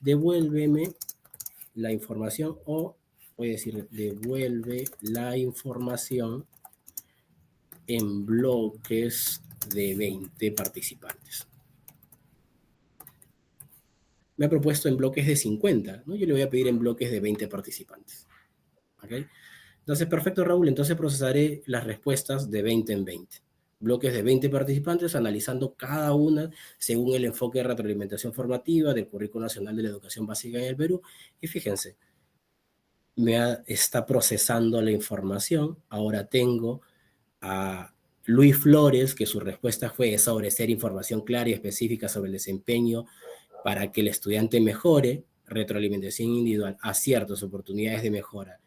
Speaker 3: devuélveme la información, o voy a decir: devuelve la información en bloques de 20 participantes. Me ha propuesto en bloques de 50, ¿no? Yo le voy a pedir en bloques de 20 participantes. ¿Okay? Entonces, perfecto, Raúl. Entonces procesaré las respuestas de 20 en 20. Bloques de 20 participantes, analizando cada una según el enfoque de retroalimentación formativa del Currículo Nacional de la Educación Básica en el Perú. Y fíjense, está procesando la información. Ahora tengo a Luis Flores, que su respuesta fue establecer información clara y específica sobre el desempeño para que el estudiante mejore, retroalimentación individual, aciertos, oportunidades de mejora.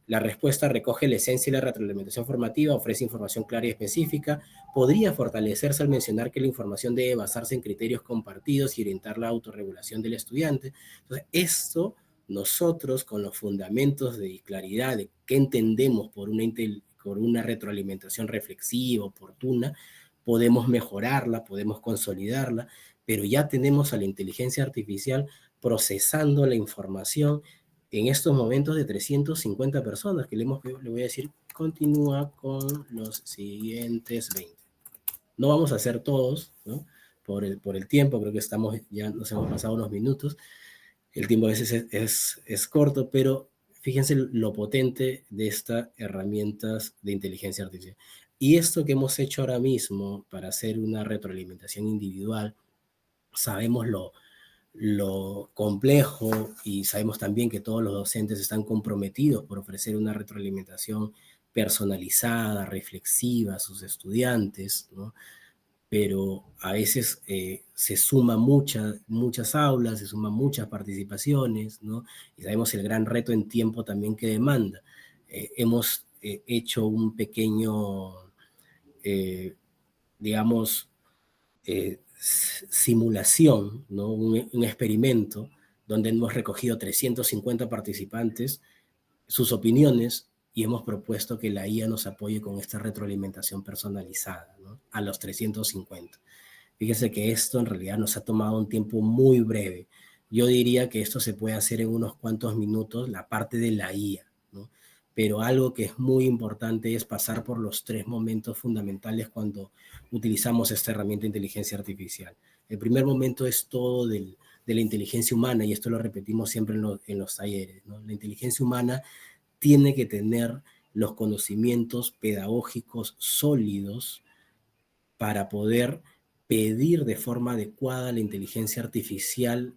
Speaker 3: La respuesta recoge la esencia de la retroalimentación formativa, ofrece información clara y específica, podría fortalecerse al mencionar que la información debe basarse en criterios compartidos y orientar la autorregulación del estudiante. Entonces, esto nosotros con los fundamentos de claridad de qué entendemos por una retroalimentación reflexiva, oportuna, podemos mejorarla, podemos consolidarla, pero ya tenemos a la inteligencia artificial procesando la información en estos momentos de 350 personas, que le voy a decir, continúa con los siguientes 20. No vamos a hacer todos, ¿no? Por el tiempo, creo que ya nos hemos pasado unos minutos. El tiempo a veces es corto, pero fíjense lo potente de estas herramientas de inteligencia artificial. Y esto que hemos hecho ahora mismo para hacer una retroalimentación individual, sabemos lo complejo y sabemos también que todos los docentes están comprometidos por ofrecer una retroalimentación personalizada, reflexiva a sus estudiantes, ¿no? Pero a veces se suman muchas aulas, se suman muchas participaciones, ¿no? Y sabemos el gran reto en tiempo también que demanda. Hemos hecho un pequeño, digamos, simulación, ¿no? Un experimento donde hemos recogido 350 participantes, sus opiniones, y hemos propuesto que la IA nos apoye con esta retroalimentación personalizada, ¿no? A los 350. Fíjese que esto en realidad nos ha tomado un tiempo muy breve. Yo diría que esto se puede hacer en unos cuantos minutos, la parte de la IA, ¿no? Pero algo que es muy importante es pasar por los 3 momentos fundamentales cuando utilizamos esta herramienta de inteligencia artificial. El primer momento es todo de la inteligencia humana, y esto lo repetimos siempre en los talleres, ¿no? La inteligencia humana tiene que tener los conocimientos pedagógicos sólidos para poder pedir de forma adecuada a la inteligencia artificial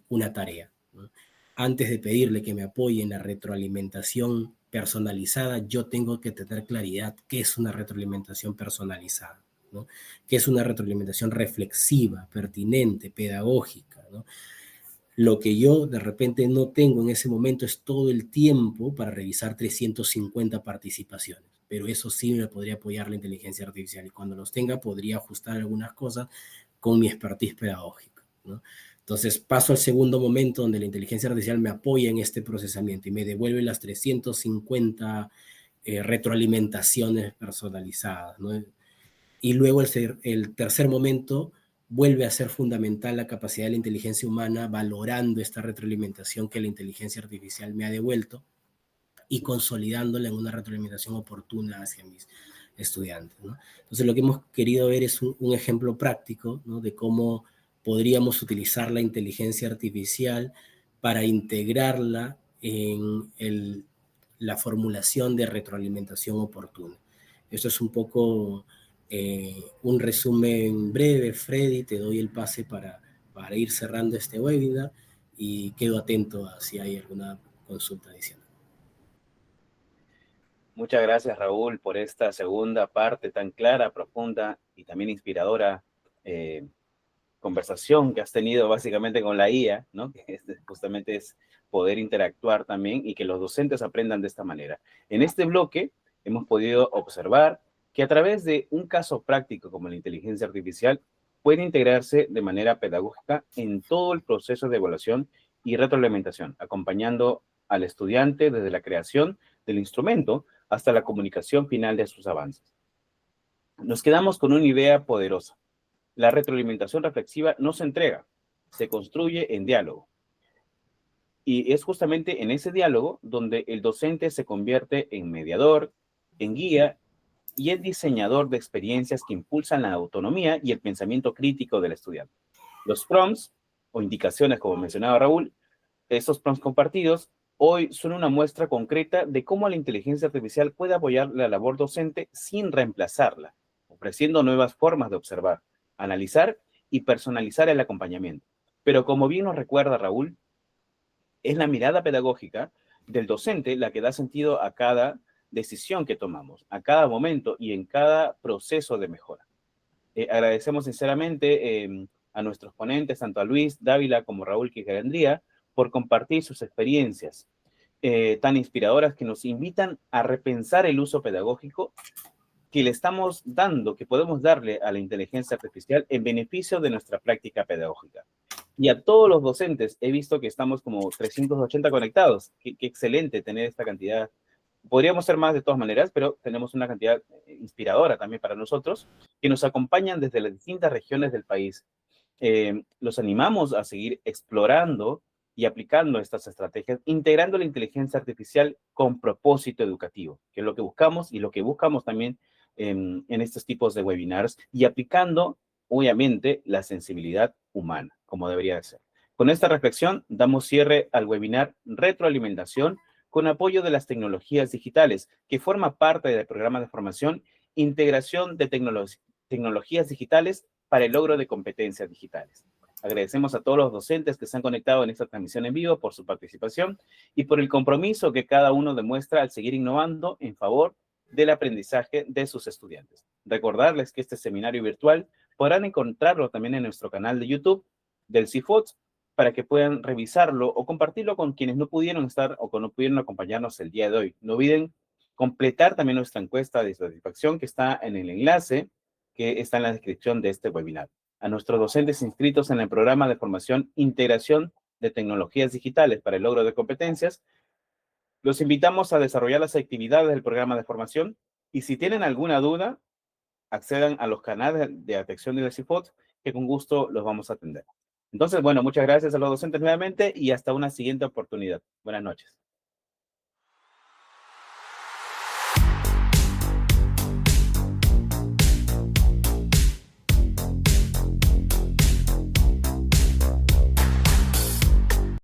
Speaker 3: una tarea, ¿no? Antes de pedirle que me apoye en la retroalimentación personalizada, yo tengo que tener claridad qué es una retroalimentación personalizada, ¿no? Qué es una retroalimentación reflexiva, pertinente, pedagógica, ¿no? Lo que yo de repente no tengo en ese momento es todo el tiempo para revisar 350 participaciones, pero eso sí me podría apoyar la inteligencia artificial, y cuando los tenga podría ajustar algunas cosas con mi expertise pedagógica, ¿no? Entonces paso al segundo momento donde la inteligencia artificial me apoya en este procesamiento y me devuelve las 350 retroalimentaciones personalizadas, ¿no? Y luego el tercer momento vuelve a ser fundamental la capacidad de la inteligencia humana valorando esta retroalimentación que la inteligencia artificial me ha devuelto y consolidándola en una retroalimentación oportuna hacia mis estudiantes, ¿no? Entonces lo que hemos querido ver es un ejemplo práctico, ¿no? De cómo podríamos utilizar la inteligencia artificial para integrarla en la formulación de retroalimentación oportuna. Esto es un poco un resumen breve. Freddy, te doy el pase para ir cerrando este webinar y quedo atento a si hay alguna consulta adicional.
Speaker 1: Muchas gracias, Raúl, por esta segunda parte tan clara, profunda y también inspiradora conversación que has tenido básicamente con la IA, ¿no? Que justamente es poder interactuar también y que los docentes aprendan de esta manera. En este bloque hemos podido observar que a través de un caso práctico como la inteligencia artificial puede integrarse de manera pedagógica en todo el proceso de evaluación y retroalimentación, acompañando al estudiante desde la creación del instrumento hasta la comunicación final de sus avances. Nos quedamos con una idea poderosa. La retroalimentación reflexiva no se entrega, se construye en diálogo. Y es justamente en ese diálogo donde el docente se convierte en mediador, en guía y en diseñador de experiencias que impulsan la autonomía y el pensamiento crítico del estudiante. Los prompts o indicaciones, como mencionaba Raúl, estos prompts compartidos hoy son una muestra concreta de cómo la inteligencia artificial puede apoyar la labor docente sin reemplazarla, ofreciendo nuevas formas de observar, analizar y personalizar el acompañamiento. Pero como bien nos recuerda Raúl, es la mirada pedagógica del docente la que da sentido a cada decisión que tomamos, a cada momento y en cada proceso de mejora. Agradecemos sinceramente a nuestros ponentes, tanto a Luis Dávila como Raúl Quijarendría, por compartir sus experiencias. tan inspiradoras que nos invitan a repensar el uso pedagógico que le estamos dando, que podemos darle a la inteligencia artificial en beneficio de nuestra práctica pedagógica. Y a todos los docentes he visto que estamos como 380 conectados. Qué excelente tener esta cantidad. Podríamos ser más de todas maneras, pero tenemos una cantidad inspiradora también para nosotros, que nos acompañan desde las distintas regiones del país. Los animamos a seguir explorando y aplicando estas estrategias, integrando la inteligencia artificial con propósito educativo, que es lo que buscamos y lo que buscamos también en estos tipos de webinars, y aplicando, obviamente, la sensibilidad humana, como debería de ser. Con esta reflexión, damos cierre al webinar Retroalimentación con apoyo de las tecnologías digitales, que forma parte del programa de formación Integración de Tecnologías Digitales para el logro de competencias digitales. Agradecemos a todos los docentes que se han conectado en esta transmisión en vivo por su participación y por el compromiso que cada uno demuestra al seguir innovando en favor del aprendizaje de sus estudiantes. Recordarles que este seminario virtual podrán encontrarlo también en nuestro canal de YouTube del CIFOT para que puedan revisarlo o compartirlo con quienes no pudieron estar o que no pudieron acompañarnos el día de hoy. No olviden completar también nuestra encuesta de satisfacción que está en el enlace que está en la descripción de este webinar. A nuestros docentes inscritos en el programa de formación Integración de Tecnologías Digitales para el logro de competencias, los invitamos a desarrollar las actividades del programa de formación y si tienen alguna duda, accedan a los canales de atención de CIFOT, que con gusto los vamos a atender. Entonces, bueno, muchas gracias a los docentes nuevamente y hasta una siguiente oportunidad. Buenas noches.